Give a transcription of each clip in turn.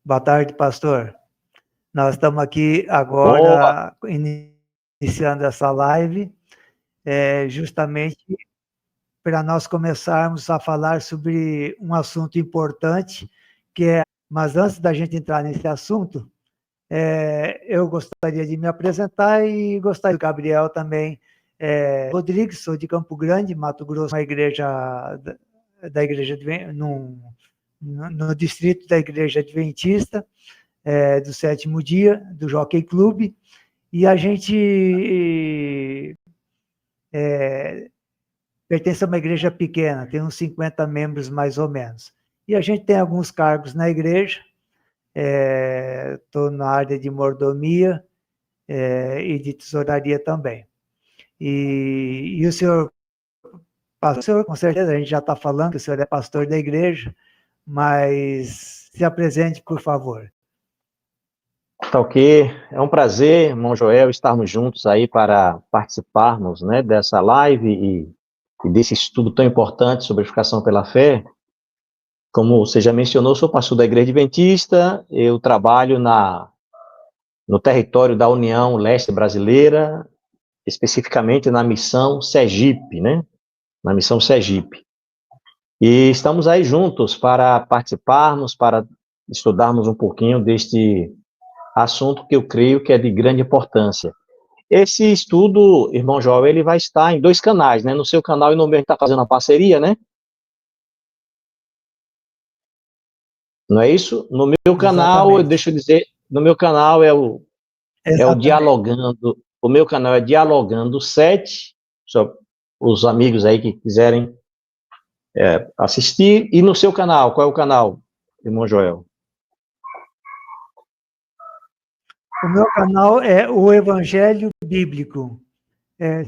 Boa tarde, pastor. Nós estamos aqui Boa. agora iniciando essa live, justamente para nós começarmos a falar sobre um assunto importante, mas antes da gente entrar nesse assunto, eu gostaria de me apresentar e gostaria do Gabriel também. Rodrigues, sou de Campo Grande, Mato Grosso, uma igreja da igreja no distrito da Igreja Adventista, do Sétimo Dia, do Jockey Clube, e a gente pertence a uma igreja pequena, tem uns 50 membros mais ou menos. E a gente tem alguns cargos na igreja, estou na área de mordomia e de tesouraria também. E o senhor, pastor, com certeza a gente já está falando que o senhor é pastor da igreja, mas se apresente, por favor. Tá ok. É um prazer, irmão Joel, estarmos juntos aí para participarmos, né, dessa live e desse estudo tão importante sobre edificação pela fé. Como você já mencionou, sou pastor da Igreja Adventista, eu trabalho no território da União Leste Brasileira, especificamente na missão Sergipe, né? Na missão Sergipe. E estamos aí juntos para participarmos, para estudarmos um pouquinho deste assunto que eu creio que é de grande importância. Esse estudo, irmão Joel, ele vai estar em 2 canais, né? No seu canal e no meu, a gente está fazendo uma parceria, né? Não é isso? No meu canal, Exatamente. deixa eu dizer, no meu canal é o Exatamente. Dialogando, o meu canal é Dialogando 7, só os amigos aí que quiserem assistir, e no seu canal, qual é o canal, irmão Joel? O meu canal é o Evangelho Bíblico.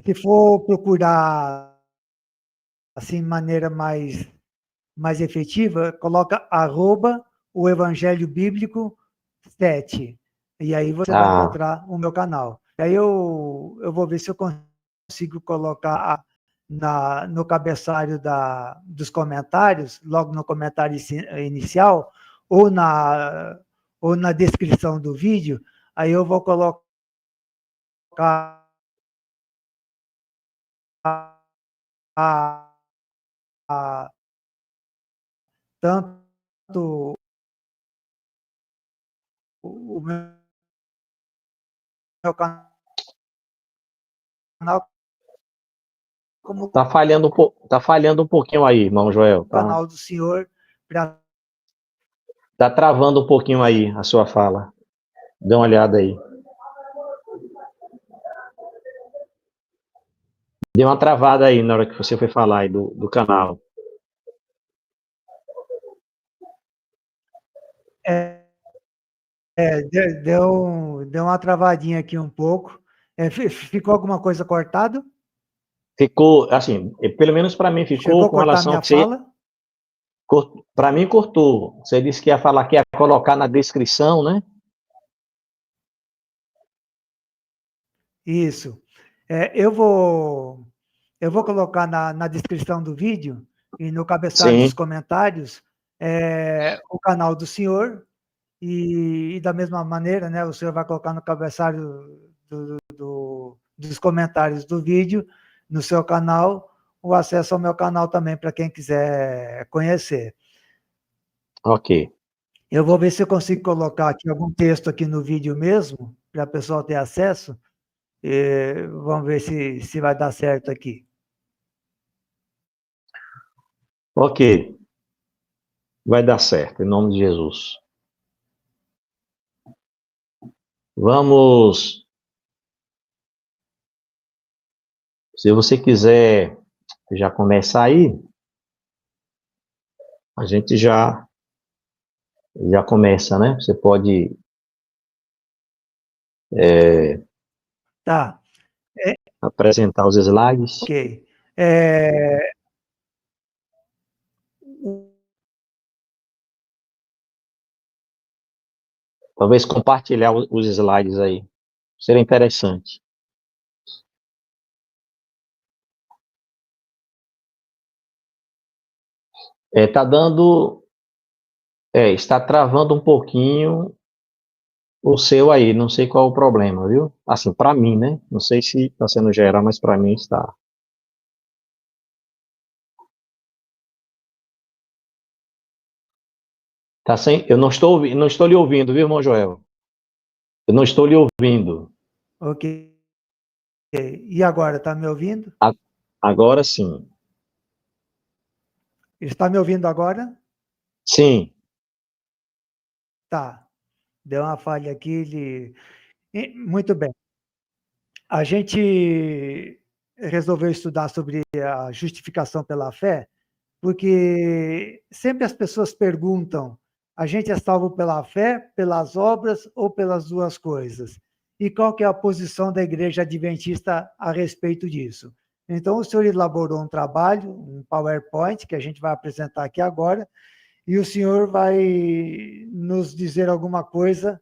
Se for procurar assim, de maneira mais efetiva, coloca o Evangelho Bíblico 7. E aí você vai Ah, encontrar o meu canal. Aí eu vou ver se eu consigo colocar no cabeçalho dos comentários, logo no comentário inicial, ou na descrição do vídeo, aí eu vou colocar tanto o meu canal como tá falhando um pouquinho aí, irmão Joel, o tá? canal do senhor. Tá travando um pouquinho aí a sua fala. Dê uma olhada aí. Deu uma travada aí na hora que você foi falar aí do canal. Deu uma travadinha aqui um pouco. Ficou alguma coisa cortado? Ficou, assim, pelo menos para mim ficou Chegou a com cortar relação ao minha que você... fala? Para mim cortou. Você disse que ia falar que ia colocar na descrição, né? Isso. Eu vou colocar na descrição do vídeo e no cabeçalho dos Sim. comentários o canal do senhor e da mesma maneira, né, o senhor vai colocar no cabeçalho dos comentários do vídeo, no seu canal, o acesso ao meu canal também, para quem quiser conhecer. Ok. Eu vou ver se eu consigo colocar aqui algum texto aqui no vídeo mesmo, para a pessoa ter acesso. Vamos ver se vai dar certo aqui. Ok. Vai dar certo, em nome de Jesus. Vamos. Se você quiser já começar aí, a gente já começa, né? Você pode Tá, apresentar os slides. ok. É, Talvez compartilhar os slides aí. Seria interessante. Tá dando Está travando um pouquinho o seu aí, não sei qual é o problema, viu? Assim, para mim, né? Não sei se está sendo geral, mas para mim está. Tá sem, eu não estou lhe ouvindo, viu, irmão Joel? Eu não estou lhe ouvindo. Ok. E agora, está me ouvindo? Agora sim. Está me ouvindo agora? Sim. Tá. Deu uma falha aqui. Muito bem. A gente resolveu estudar sobre a justificação pela fé, porque sempre as pessoas perguntam: a gente é salvo pela fé, pelas obras ou pelas duas coisas? E qual que é a posição da Igreja Adventista a respeito disso? Então, o senhor elaborou um trabalho, um PowerPoint, que a gente vai apresentar aqui agora, e o senhor vai nos dizer alguma coisa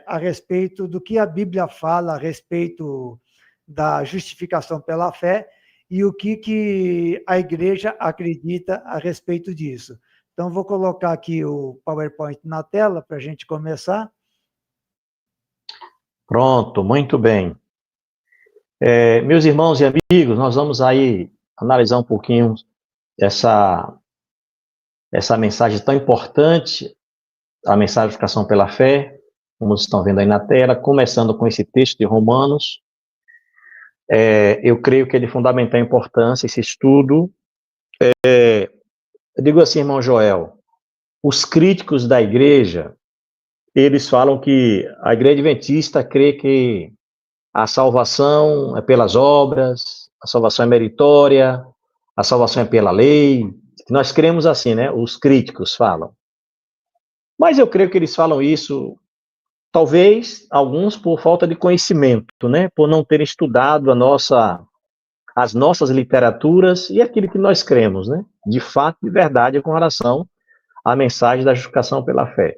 a respeito do que a Bíblia fala a respeito da justificação pela fé e o que a igreja acredita a respeito disso. Então, vou colocar aqui o PowerPoint na tela para a gente começar. Pronto, muito bem. Meus irmãos e amigos, nós vamos aí analisar um pouquinho essa, essa mensagem tão importante, a mensagem de justificação pela fé, como vocês estão vendo aí na tela, começando com esse texto de Romanos. Eu creio que é de fundamental importância esse estudo. Eu digo assim, irmão Joel, os críticos da igreja, eles falam que a igreja adventista crê que a salvação é pelas obras, a salvação é meritória, a salvação é pela lei. Nós cremos assim, né? Os críticos falam. Mas eu creio que eles falam isso, talvez alguns por falta de conhecimento, né? Por não terem estudado as nossas literaturas e aquilo que nós cremos, né? De fato, de verdade, com relação à mensagem da justificação pela fé.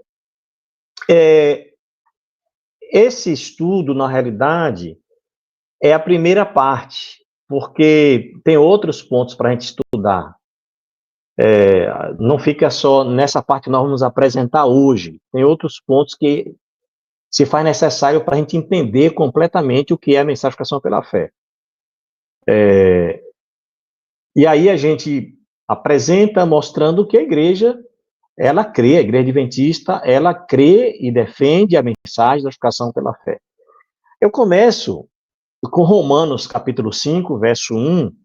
Esse estudo, na realidade, é a primeira parte, porque tem outros pontos para a gente estudar. Não fica só nessa parte que nós vamos apresentar hoje. Tem outros pontos que se faz necessário para a gente entender completamente o que é a mensagem de justificação pela fé. E aí a gente apresenta mostrando que a igreja a igreja adventista, ela crê e defende a mensagem da justificação pela fé. Eu começo com Romanos capítulo 5, verso 1,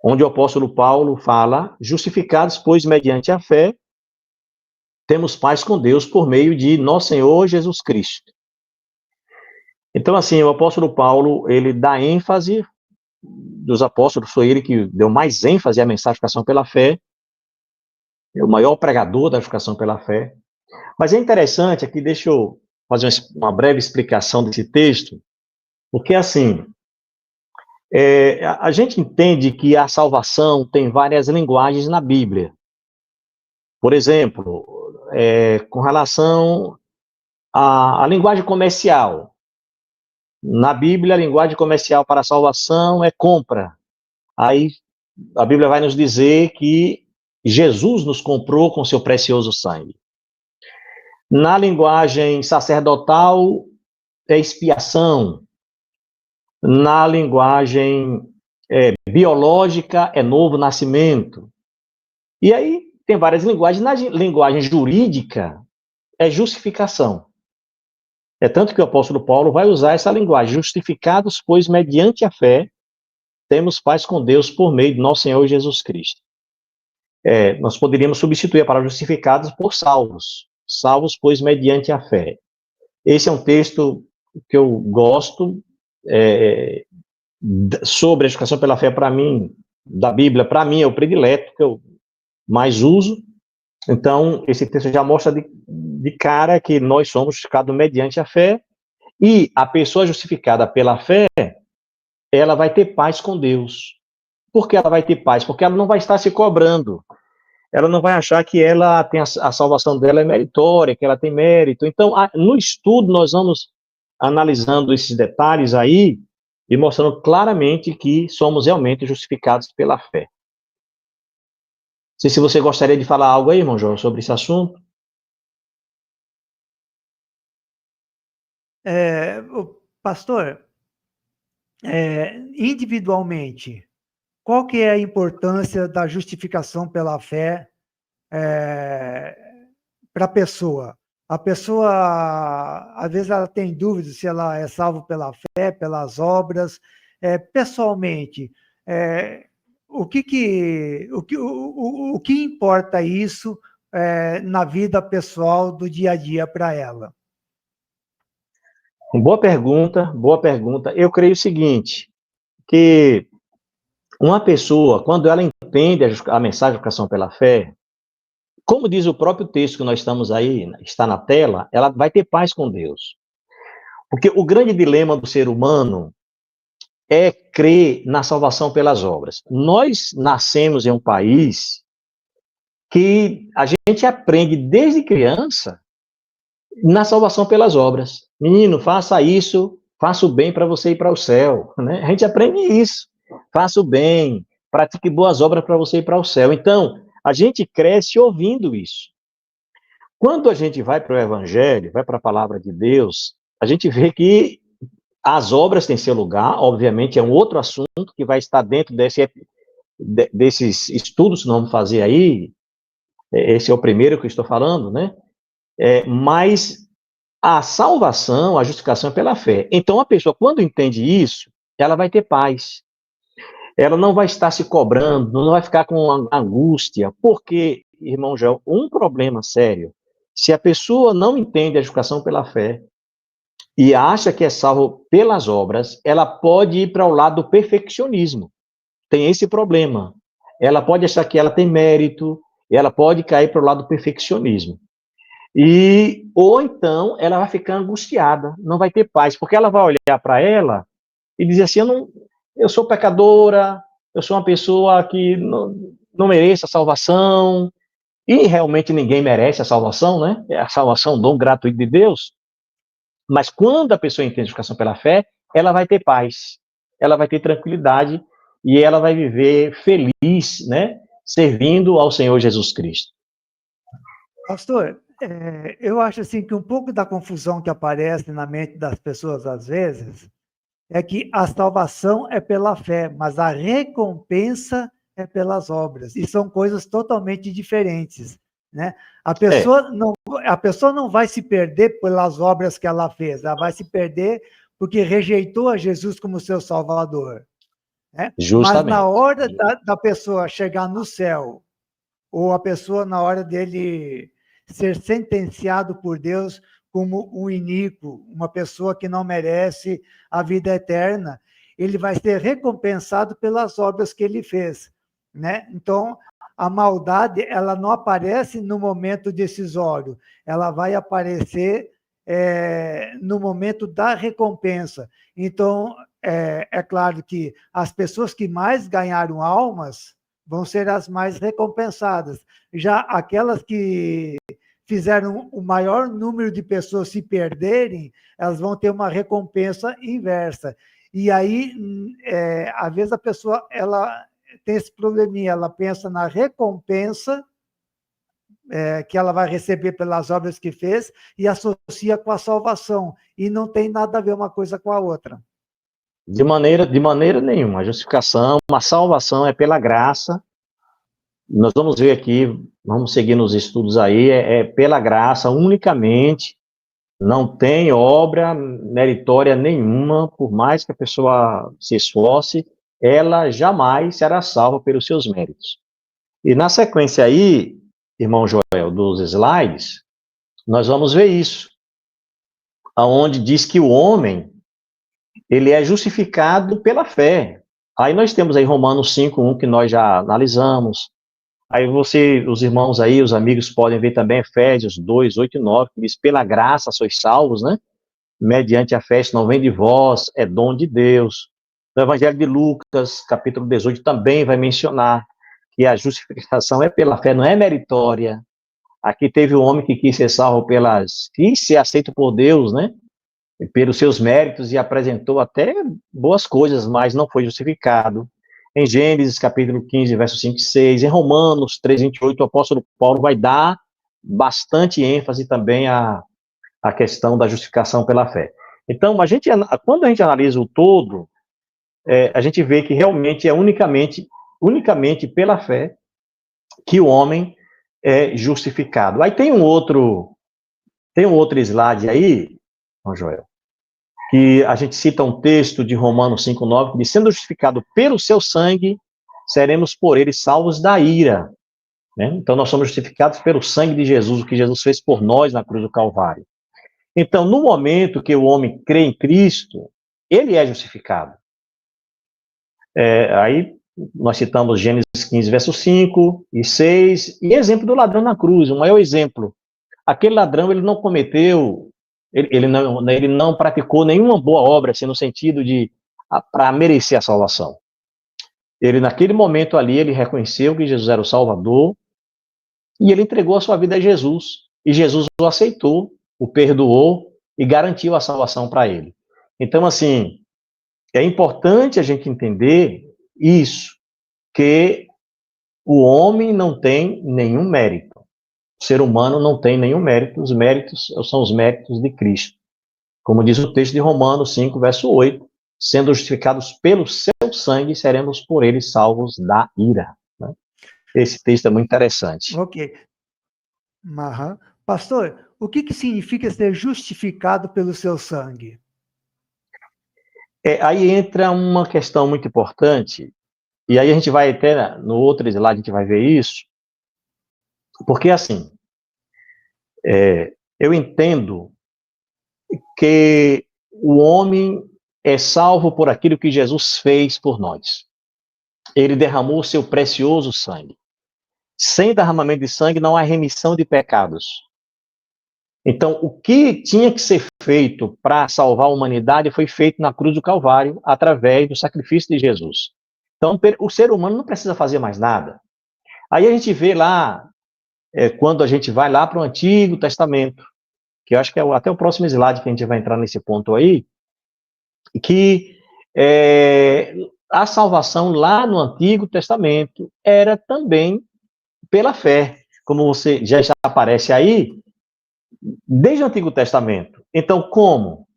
onde o apóstolo Paulo fala: justificados, pois, mediante a fé, temos paz com Deus por meio de nosso Senhor Jesus Cristo. Então, assim, o apóstolo Paulo, ele dá ênfase, dos apóstolos, foi ele que deu mais ênfase à mensagem da justificação pela fé, é o maior pregador da justificação pela fé. Mas é interessante, aqui deixa eu fazer uma breve explicação desse texto, porque, assim, a gente entende que a salvação tem várias linguagens na Bíblia. Por exemplo, com relação à linguagem comercial. Na Bíblia, a linguagem comercial para a salvação é compra. Aí a Bíblia vai nos dizer que Jesus nos comprou com seu precioso sangue. Na linguagem sacerdotal, é expiação. Na linguagem biológica, é novo nascimento. E aí tem várias linguagens. Na linguagem jurídica, é justificação. É tanto que o apóstolo Paulo vai usar essa linguagem: justificados, pois, mediante a fé, temos paz com Deus por meio de nosso Senhor Jesus Cristo. Nós poderíamos substituir a palavra justificados por salvos. Salvos, pois, mediante a fé. Esse é um texto que eu gosto, sobre a justificação pela fé, para mim, da Bíblia, para mim é o predileto que eu mais uso. Então, esse texto já mostra de cara que nós somos justificados mediante a fé, e a pessoa justificada pela fé, ela vai ter paz com Deus. Por que ela vai ter paz? Porque ela não vai estar se cobrando. Ela não vai achar que ela tem a salvação dela é meritória, que ela tem mérito. Então, no estudo, nós vamos analisando esses detalhes aí e mostrando claramente que somos realmente justificados pela fé. sei se você gostaria de falar algo aí, irmão João, sobre esse assunto. Pastor, individualmente, qual que é a importância da justificação pela fé para a pessoa? A pessoa, às vezes, ela tem dúvidas se ela é salva pela fé, pelas obras. Pessoalmente, o que importa isso na vida pessoal do dia a dia para ela? Boa pergunta, boa pergunta. Eu creio o seguinte, que uma pessoa, quando ela entende a mensagem de educação pela fé, como diz o próprio texto que nós estamos aí, está na tela, ela vai ter paz com Deus. Porque o grande dilema do ser humano é crer na salvação pelas obras. Nós nascemos em um país que a gente aprende desde criança na salvação pelas obras. Menino, faça isso, faça o bem para você ir para o céu. Né? A gente aprende isso. Faça o bem, pratique boas obras para você ir para o céu. Então, a gente cresce ouvindo isso. Quando a gente vai para o Evangelho, vai para a palavra de Deus, a gente vê que as obras têm seu lugar, obviamente é um outro assunto que vai estar dentro desses estudos que nós vamos fazer aí, esse é o primeiro que eu estou falando, né? Mas a salvação, a justificação é pela fé. Então, a pessoa, quando entende isso, ela vai ter paz. Ela não vai estar se cobrando, não vai ficar com angústia, porque, irmão Joel, um problema sério, se a pessoa não entende a justificação pela fé e acha que é salvo pelas obras, ela pode ir para o lado do perfeccionismo. Tem esse problema. Ela pode achar que ela tem mérito, ela pode cair para o lado do perfeccionismo. Ou então ela vai ficar angustiada, não vai ter paz, porque ela vai olhar para ela e dizer assim, eu sou pecadora, eu sou uma pessoa que não mereço a salvação, e realmente ninguém merece a salvação, né? É a salvação, um dom gratuito de Deus. Mas quando a pessoa entende a justificação pela fé, ela vai ter paz, ela vai ter tranquilidade e ela vai viver feliz, né? Servindo ao Senhor Jesus Cristo. Pastor, eu acho assim que um pouco da confusão que aparece na mente das pessoas às vezes é que a salvação é pela fé, mas a recompensa é pelas obras. E são coisas totalmente diferentes. Né? A pessoa não vai se perder pelas obras que ela fez, ela vai se perder porque rejeitou a Jesus como seu Salvador. Né? Mas na hora da pessoa chegar no céu, ou a pessoa na hora dele ser sentenciado por Deus como um iníquo, uma pessoa que não merece a vida eterna, ele vai ser recompensado pelas obras que ele fez. Né? Então, a maldade ela não aparece no momento decisório, ela vai aparecer no momento da recompensa. Então, é claro que as pessoas que mais ganharam almas vão ser as mais recompensadas. Já aquelas que fizeram o maior número de pessoas se perderem, elas vão ter uma recompensa inversa. E aí, às vezes a pessoa ela tem esse probleminha, ela pensa na recompensa que ela vai receber pelas obras que fez e associa com a salvação. E não tem nada a ver uma coisa com a outra. De maneira nenhuma. A justificação, a salvação é pela graça. Nós vamos ver aqui, vamos seguir nos estudos aí, pela graça unicamente, não tem obra meritória nenhuma, por mais que a pessoa se esforce, ela jamais será salva pelos seus méritos. E na sequência aí, irmão Joel, dos slides, nós vamos ver isso, aonde diz que o homem, ele é justificado pela fé. Aí nós temos aí Romanos 5:1, que nós já analisamos. Aí os irmãos aí, os amigos podem ver também Efésios 2:8 e 9, que diz, pela graça sois salvos, né? Mediante a fé, isso não vem de vós, é dom de Deus. No Evangelho de Lucas, capítulo 18, também vai mencionar que a justificação é pela fé, não é meritória. Aqui teve um homem que quis ser salvo quis ser aceito por Deus, né? Pelos seus méritos e apresentou até boas coisas, mas não foi justificado. em Gênesis capítulo 15, verso 5 e 6, em Romanos 3, 28, o apóstolo Paulo vai dar bastante ênfase também à questão da justificação pela fé. Então, quando a gente analisa o todo, a gente vê que realmente é unicamente pela fé que o homem é justificado. Aí tem um outro slide aí, Joel, que a gente cita um texto de Romanos 5,9, que diz, sendo justificado pelo seu sangue, seremos por ele salvos da ira. Né? Então, nós somos justificados pelo sangue de Jesus, o que Jesus fez por nós na cruz do Calvário. Então, no momento que o homem crê em Cristo, ele é justificado. Aí, nós citamos Gênesis 15, verso 5 e 6, e exemplo do ladrão na cruz, o maior exemplo. Aquele ladrão, ele não cometeu, ele não praticou nenhuma boa obra, assim, no sentido de para merecer a salvação. Ele, naquele momento ali, ele reconheceu que Jesus era o Salvador, e ele entregou a sua vida a Jesus, e Jesus o aceitou, o perdoou e garantiu a salvação para ele. Então, assim, é importante a gente entender isso, que o homem não tem nenhum mérito. O ser humano não tem nenhum mérito, os méritos são os méritos de Cristo. Como diz o texto de Romanos 5, verso 8, sendo justificados pelo seu sangue, seremos por ele salvos da ira. Né? Esse texto é muito interessante. Ok. Uhum. Pastor, o que significa ser justificado pelo seu sangue? Aí entra uma questão muito importante, e aí a gente vai até, no outro slide, a gente vai ver isso, porque assim, eu entendo que o homem é salvo por aquilo que Jesus fez por nós. Ele derramou seu precioso sangue. Sem derramamento de sangue não há remissão de pecados. Então, o que tinha que ser feito para salvar a humanidade foi feito na cruz do Calvário, através do sacrifício de Jesus. Então, o ser humano não precisa fazer mais nada. Aí a gente vê lá, quando a gente vai lá para o Antigo Testamento, que eu acho que é até o próximo slide que a gente vai entrar nesse ponto aí, que a salvação lá no Antigo Testamento era também pela fé, como você já aparece aí, desde o Antigo Testamento. Então, como?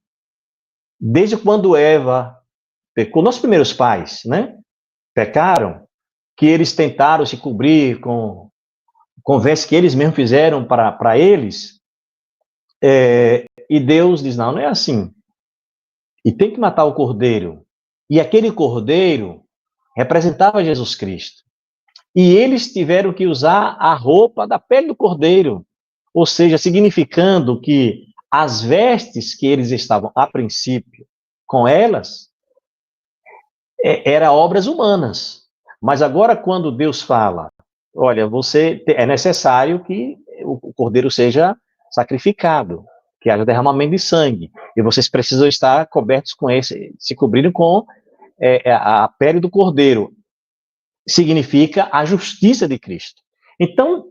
Desde quando Eva pecou, nossos primeiros pais, né, pecaram, que eles tentaram se cobrir com conversa que eles mesmos fizeram para eles, e Deus diz, não é assim. E tem que matar o cordeiro. E aquele cordeiro representava Jesus Cristo. E eles tiveram que usar a roupa da pele do cordeiro, ou seja, significando que as vestes que eles estavam, a princípio, com elas, eram obras humanas. Mas agora, quando Deus fala, olha, é necessário que o cordeiro seja sacrificado, que haja derramamento de sangue, e vocês precisam estar cobertos com se cobrirem com a pele do cordeiro. Significa a justiça de Cristo. Então,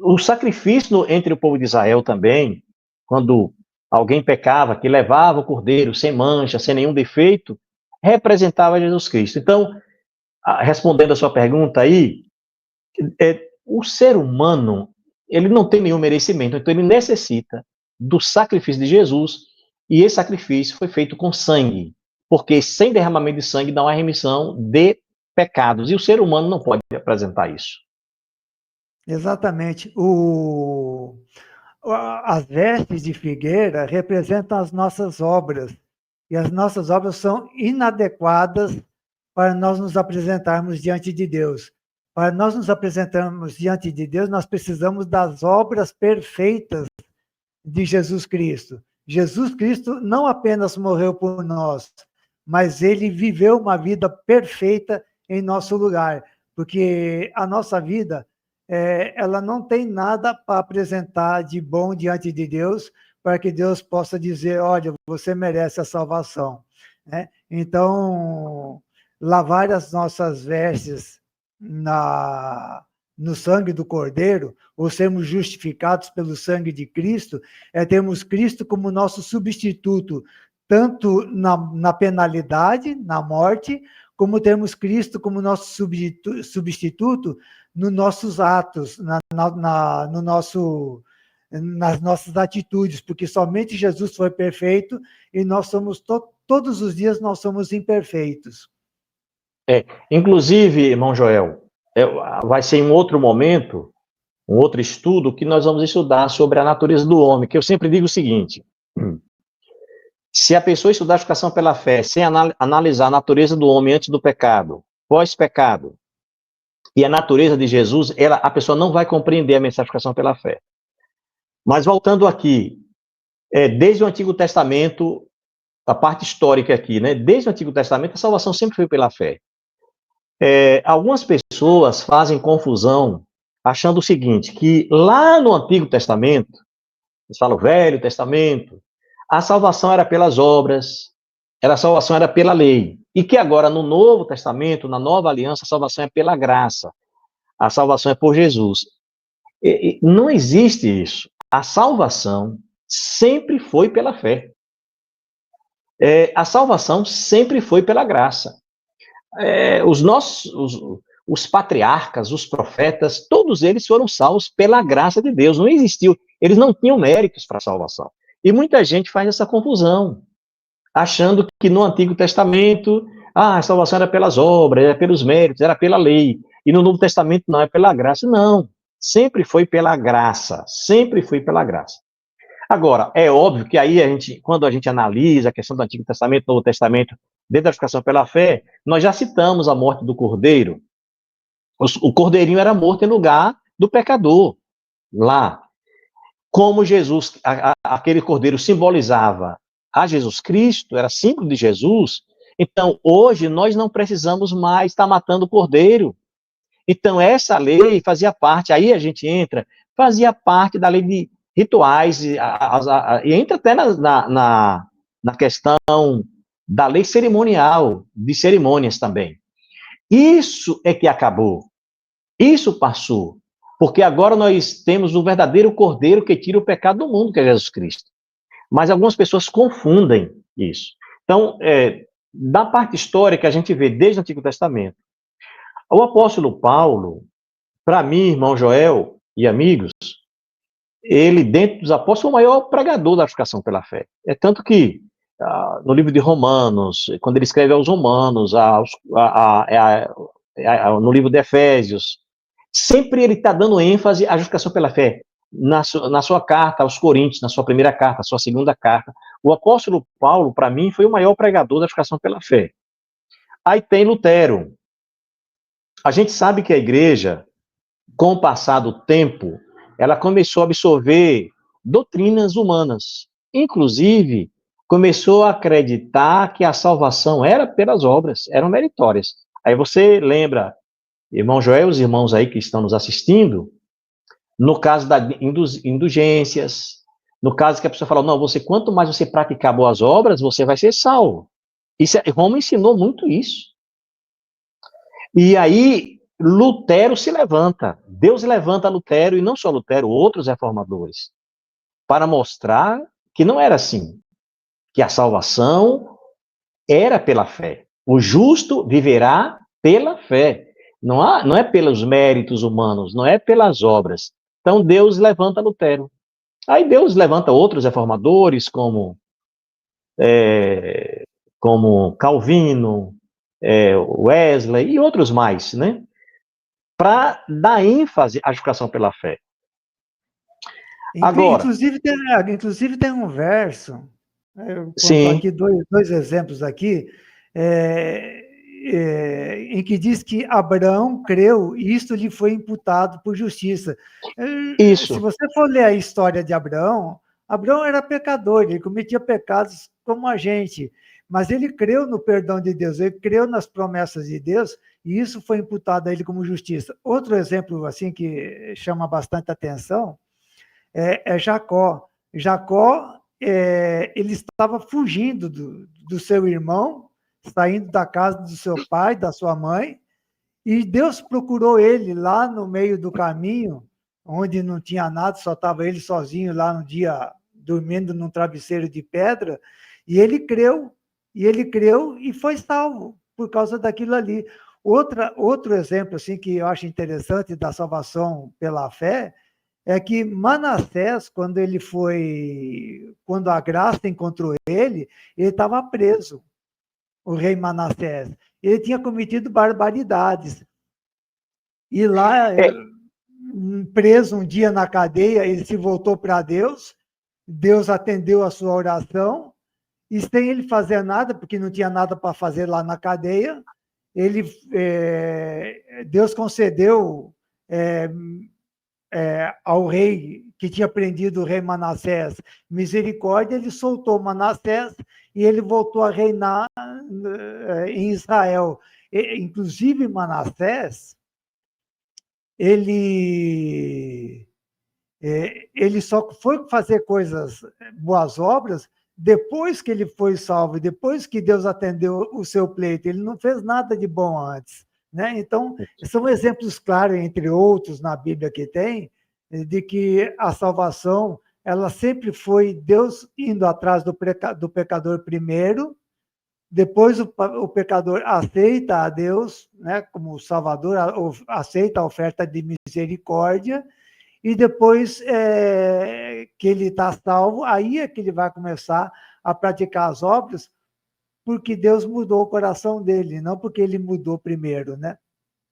o sacrifício entre o povo de Israel também, quando alguém pecava, que levava o cordeiro sem mancha, sem nenhum defeito, representava Jesus Cristo. Então, respondendo a sua pergunta aí, o ser humano, ele não tem nenhum merecimento, então ele necessita do sacrifício de Jesus, e esse sacrifício foi feito com sangue, porque sem derramamento de sangue não há remissão de pecados, e o ser humano não pode apresentar isso. Exatamente. As vestes de figueira representam as nossas obras, e as nossas obras são inadequadas para nós nos apresentarmos diante de Deus. Para nós nos apresentarmos diante de Deus, nós precisamos das obras perfeitas de Jesus Cristo. Jesus Cristo não apenas morreu por nós, mas ele viveu uma vida perfeita em nosso lugar, porque a nossa vida, ela não tem nada para apresentar de bom diante de Deus, para que Deus possa dizer, olha, você merece a salvação. Né? Então, lavar as nossas vestes no sangue do Cordeiro, ou sermos justificados pelo sangue de Cristo, termos Cristo como nosso substituto, tanto na penalidade, na morte, como temos Cristo como nosso substituto nos nossos atos, no nosso, nas nossas atitudes, porque somente Jesus foi perfeito e nós somos, todos os dias nós somos imperfeitos. Inclusive, irmão Joel, vai ser em outro momento, um outro estudo, que nós vamos estudar sobre a natureza do homem, que eu sempre digo o seguinte: se a pessoa estudar a justificação pela fé, sem analisar a natureza do homem antes do pecado, pós-pecado, e a natureza de Jesus, a pessoa não vai compreender a mensagem de justificação pela fé. Mas voltando aqui, desde o Antigo Testamento, a parte histórica aqui, né? Desde o Antigo Testamento, a salvação sempre foi pela fé. Algumas pessoas fazem confusão achando o seguinte, que lá no Antigo Testamento, eles falam Velho Testamento, a salvação era pelas obras, a salvação era pela lei, e que agora no Novo Testamento, na Nova Aliança, a salvação é pela graça, a salvação é por Jesus. Não existe isso. A salvação sempre foi pela fé. A salvação sempre foi pela graça. Os patriarcas, os profetas, todos eles foram salvos pela graça de Deus. Não existiu, eles não tinham méritos para a salvação. E muita gente faz essa confusão, achando que no Antigo Testamento, a salvação era pelas obras, era pelos méritos, era pela lei. E no Novo Testamento não, é pela graça. Não, sempre foi pela graça, sempre foi pela graça. Agora, é óbvio que aí quando a gente analisa a questão do Antigo Testamento, Novo Testamento, dentro da justificação pela fé, nós já citamos a morte do Cordeiro. O Cordeirinho era morto em lugar do pecador, lá. Como Jesus, aquele Cordeiro simbolizava a Jesus Cristo, era símbolo de Jesus, então hoje nós não precisamos mais estar matando o Cordeiro. Então essa lei fazia parte, aí a gente fazia parte da lei de rituais, e entra até na questão da lei cerimonial, de cerimônias também. Isso é que acabou. Isso passou. Porque agora nós temos o verdadeiro Cordeiro que tira o pecado do mundo, que é Jesus Cristo. Mas algumas pessoas confundem isso. Então, da parte histórica, a gente vê desde o Antigo Testamento. O apóstolo Paulo, para mim, irmão Joel e amigos, ele, dentro dos apóstolos, foi o maior pregador da justificação pela fé. É tanto que, no livro de Romanos, quando ele escreve aos Romanos, no livro de Efésios, sempre ele está dando ênfase à justificação pela fé. Na sua carta aos Coríntios, na sua primeira carta, na sua segunda carta, o apóstolo Paulo, para mim, foi o maior pregador da justificação pela fé. Aí tem Lutero. A gente sabe que a igreja, com o passar do tempo, ela começou a absorver doutrinas humanas. Inclusive, começou a acreditar que a salvação era pelas obras, eram meritórias. Aí você lembra, irmão Joel, os irmãos aí que estão nos assistindo, no caso das indulgências, no caso que a pessoa fala, não, quanto mais você praticar boas obras, você vai ser salvo. Roma ensinou muito isso. E aí, Lutero se levanta. Deus levanta Lutero, e não só Lutero, outros reformadores, para mostrar que não era assim, que a salvação era pela fé. O justo viverá pela fé. Não é pelos méritos humanos, não é pelas obras. Então Deus levanta Lutero. Aí Deus levanta outros reformadores, como Calvino, Wesley e outros mais, né? Para dar ênfase à justificação pela fé. Agora, inclusive tem um verso, eu sim, aqui dois exemplos aqui, em que diz que Abraão creu e isto lhe foi imputado por justiça. isso. Se você for ler a história de Abraão, Abraão era pecador, ele cometia pecados como a gente, mas ele creu no perdão de Deus, ele creu nas promessas de Deus, e isso foi imputado a ele como justiça. Outro exemplo assim que chama bastante atenção é Jacó. Jacó, ele estava fugindo do seu irmão, saindo da casa do seu pai, da sua mãe, e Deus procurou ele lá no meio do caminho, onde não tinha nada, só estava ele sozinho lá no dia, dormindo num travesseiro de pedra, e ele creu e foi salvo. por causa daquilo ali. Outro exemplo assim, que eu acho interessante da salvação pela fé é que Manassés, quando a graça encontrou ele estava preso, o rei Manassés. Ele tinha cometido barbaridades. E lá, preso um dia na cadeia, ele se voltou para Deus, Deus atendeu a sua oração, e sem ele fazer nada, porque não tinha nada para fazer lá na cadeia, Deus concedeu ao rei que tinha prendido o rei Manassés misericórdia, ele soltou Manassés e ele voltou a reinar em Israel. Inclusive, Manassés, ele só foi fazer boas obras, depois que ele foi salvo, depois que Deus atendeu o seu pleito. Ele não fez nada de bom antes, né? Então, são exemplos claros, entre outros, na Bíblia que tem, de que a salvação, ela sempre foi Deus indo atrás do pecador primeiro, depois o pecador aceita a Deus, né, como Salvador, aceita a oferta de misericórdia, e depois que ele está salvo, aí é que ele vai começar a praticar as obras, porque Deus mudou o coração dele, não porque ele mudou primeiro, né?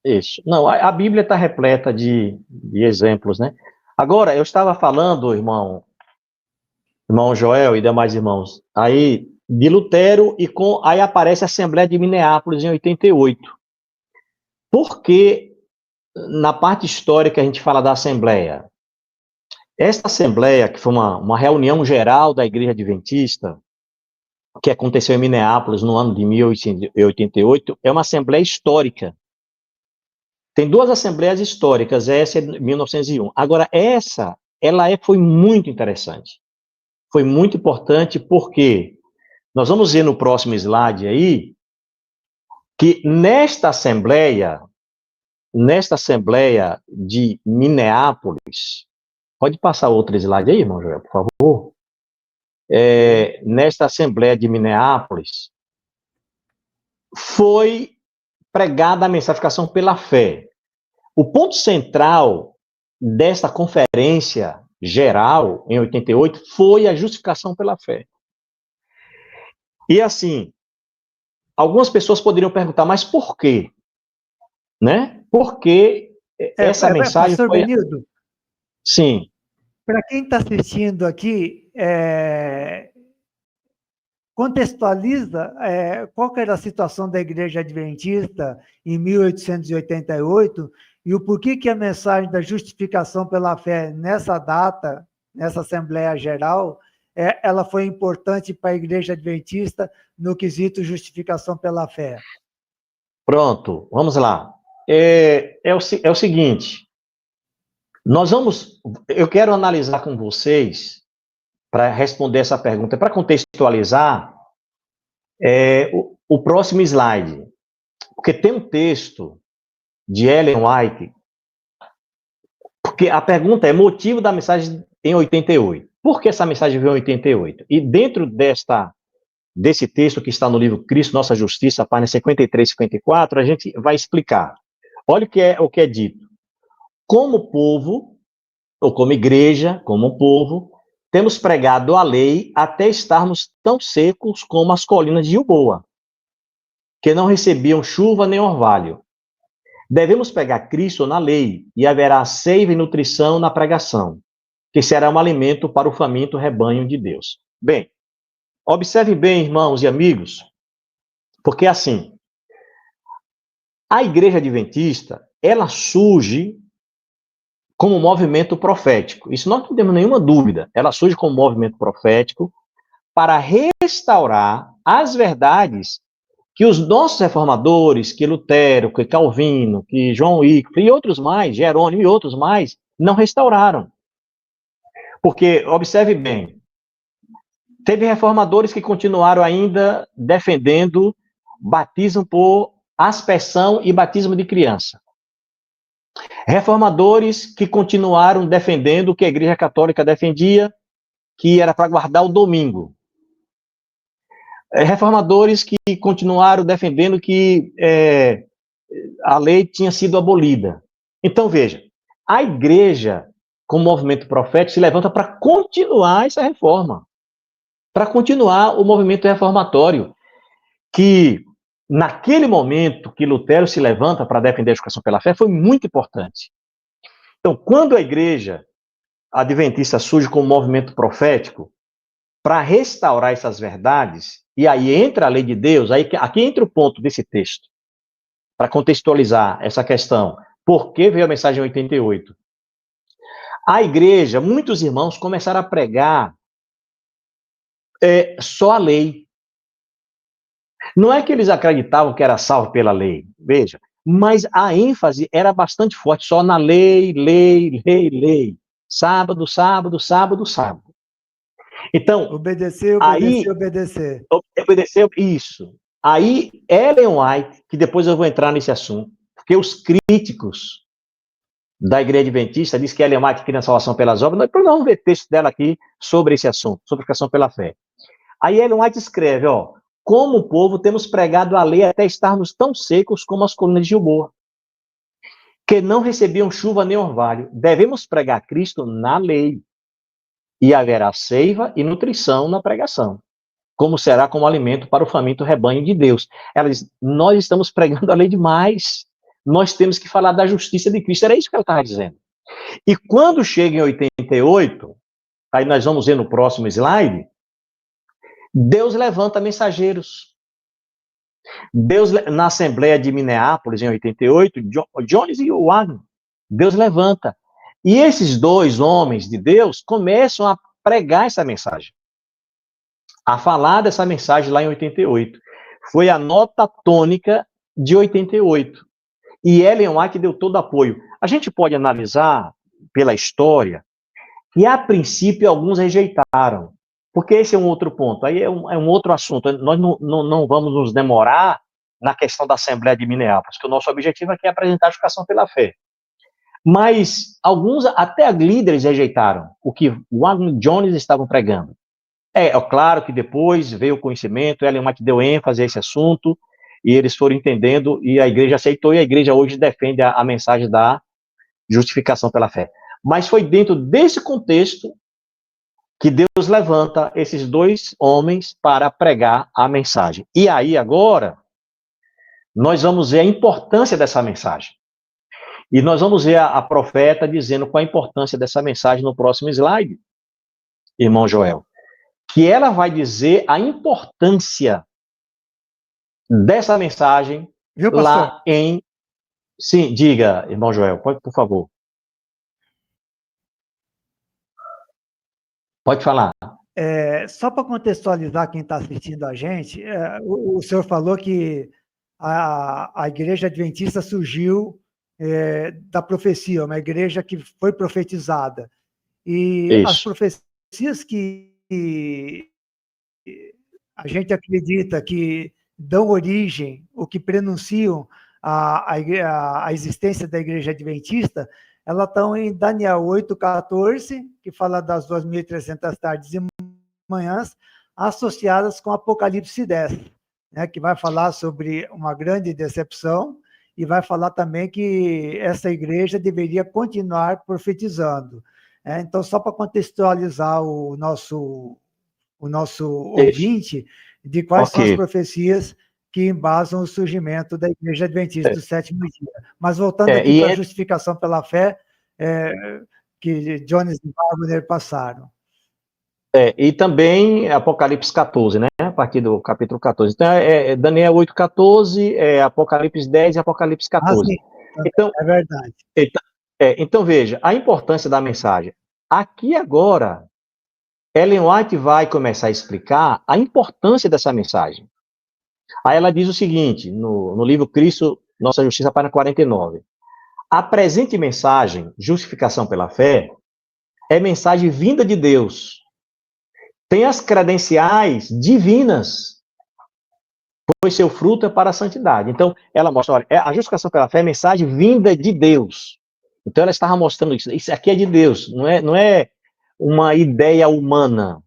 Isso. Não, a Bíblia está repleta de exemplos, né? Agora, eu estava falando, irmão Joel e demais irmãos, aí de Lutero, aí aparece a Assembleia de Minneapolis em 88. Por que na parte histórica a gente fala da Assembleia? Esta Assembleia, que foi uma reunião geral da Igreja Adventista, que aconteceu em Minneapolis no ano de 1888, é uma Assembleia histórica. Tem duas Assembleias históricas, essa é de 1901. Agora, foi muito interessante. Foi muito importante porque nós vamos ver no próximo slide aí que nesta Assembleia de Minneapolis, pode passar outro slide aí, irmão Joel, por favor? Nesta Assembleia de Minneapolis, foi pregada a mensaficação pela fé. O ponto central desta conferência geral, em 88, foi a justificação pela fé. E assim, algumas pessoas poderiam perguntar, mas por quê? Né? Por que essa mensagem Pastor foi... Benildo, Sim. para quem está assistindo aqui, contextualiza qual que era a situação da Igreja Adventista em 1888 e o porquê que a mensagem da justificação pela fé nessa data, nessa Assembleia Geral, ela foi importante para a Igreja Adventista no quesito justificação pela fé. Pronto, vamos lá. É o seguinte, eu quero analisar com vocês, para responder essa pergunta, para contextualizar, o próximo slide, porque tem um texto de Ellen White, porque a pergunta é motivo da mensagem em 88. Por que essa mensagem veio em 88? E dentro desse texto que está no livro Cristo, Nossa Justiça, página 53 e 54, a gente vai explicar. Olha o que é dito. Como povo, ou como igreja, como povo, temos pregado a lei até estarmos tão secos como as colinas de Gilboa, que não recebiam chuva nem orvalho. Devemos pregar Cristo na lei, e haverá seiva e nutrição na pregação, que será um alimento para o faminto rebanho de Deus. Bem, observe bem, irmãos e amigos, porque assim, a Igreja Adventista, ela surge como um movimento profético. Isso nós não temos nenhuma dúvida. Ela surge como um movimento profético para restaurar as verdades que os nossos reformadores, que Lutero, que Calvino, que João Wycliffe e outros mais, Jerônimo e outros mais, não restauraram. Porque, observe bem, teve reformadores que continuaram ainda defendendo batismo por aspersão e batismo de criança. Reformadores que continuaram defendendo o que a Igreja Católica defendia, que era para guardar o domingo. reformadores que continuaram defendendo que a lei tinha sido abolida. Então, veja, a igreja, com o movimento profético, se levanta para continuar essa reforma, para continuar o movimento reformatório, que naquele momento que Lutero se levanta para defender a justificação pela fé, foi muito importante. Então, quando a igreja adventista surge como movimento profético, para restaurar essas verdades, e aí entra a lei de Deus, aí aqui entra o ponto desse texto, para contextualizar essa questão. Por que veio a mensagem 88? A igreja, muitos irmãos começaram a pregar só a lei. Não é que eles acreditavam que era salvo pela lei, veja, mas a ênfase era bastante forte, só na lei, lei, lei, lei. Sábado, sábado, sábado, sábado. Então, obedecer, aí, obedecer. Obedeceu, isso. Aí, Ellen White, que depois eu vou entrar nesse assunto, porque os críticos da Igreja Adventista diz que Ellen White cria a salvação pelas obras, nós não vamos ver texto dela aqui sobre esse assunto, sobre a justificação pela fé. Aí Ellen White escreve, como o povo temos pregado a lei até estarmos tão secos como as colunas de Gilboa, que não recebiam chuva nem orvalho. Devemos pregar Cristo na lei, e haverá seiva e nutrição na pregação, como será como alimento para o faminto rebanho de Deus. Ela diz, nós estamos pregando a lei demais, nós temos que falar da justiça de Cristo, era isso que ela estava dizendo. E quando chega em 88, aí nós vamos ver no próximo slide, Deus levanta mensageiros. Deus, na Assembleia de Minneapolis, em 88, Jones e Wagner, Deus levanta. E esses dois homens de Deus começam a pregar essa mensagem, a falar dessa mensagem lá em 88. Foi a nota tônica de 88. E Ellen White deu todo apoio. A gente pode analisar pela história que, a princípio, alguns rejeitaram, porque esse é um outro ponto, aí é um outro assunto. Nós não vamos nos demorar na questão da Assembleia de Minneapolis, que o nosso objetivo aqui é apresentar a justificação pela fé. Mas alguns, até líderes, rejeitaram o que Wagner e Jones estavam pregando. É claro que depois veio o conhecimento, Ellen White deu ênfase a esse assunto, e eles foram entendendo, e a igreja aceitou, e a igreja hoje defende a mensagem da justificação pela fé. Mas foi dentro desse contexto que Deus levanta esses dois homens para pregar a mensagem. E aí, agora, nós vamos ver a importância dessa mensagem. E nós vamos ver a profeta dizendo qual a importância dessa mensagem no próximo slide, irmão Joel. Que ela vai dizer a importância dessa mensagem. Viu, lá em... Sim, diga, irmão Joel, pode, por favor. Pode falar. Só para contextualizar quem está assistindo a gente, o senhor falou que a Igreja Adventista surgiu da profecia, uma igreja que foi profetizada. E Isso. as profecias que a gente acredita que dão origem, ou que prenunciam a existência da Igreja Adventista, elas estão em Daniel 8,14, que fala das 2.300 tardes e manhãs, associadas com Apocalipse 10, né, que vai falar sobre uma grande decepção, e vai falar também que essa igreja deveria continuar profetizando. Então, só para contextualizar o nosso ouvinte, de quais são as profecias que embasam o surgimento da Igreja Adventista do Sétimo Dia. Mas voltando aqui para a justificação pela fé, que Jones e Wagner passaram. E também Apocalipse 14, né? A partir do capítulo 14. Então, Daniel 8,14, Apocalipse 10 e Apocalipse 14. Sim, então, é verdade. Então, veja, a importância da mensagem. Aqui agora, Ellen White vai começar a explicar a importância dessa mensagem. Aí ela diz o seguinte, no livro Cristo, Nossa Justiça, página 49. A presente mensagem, justificação pela fé, é mensagem vinda de Deus. Tem as credenciais divinas, pois seu fruto é para a santidade. Então, ela mostra, olha, a justificação pela fé é mensagem vinda de Deus. Então, ela estava mostrando isso aqui é de Deus, não é uma ideia humana.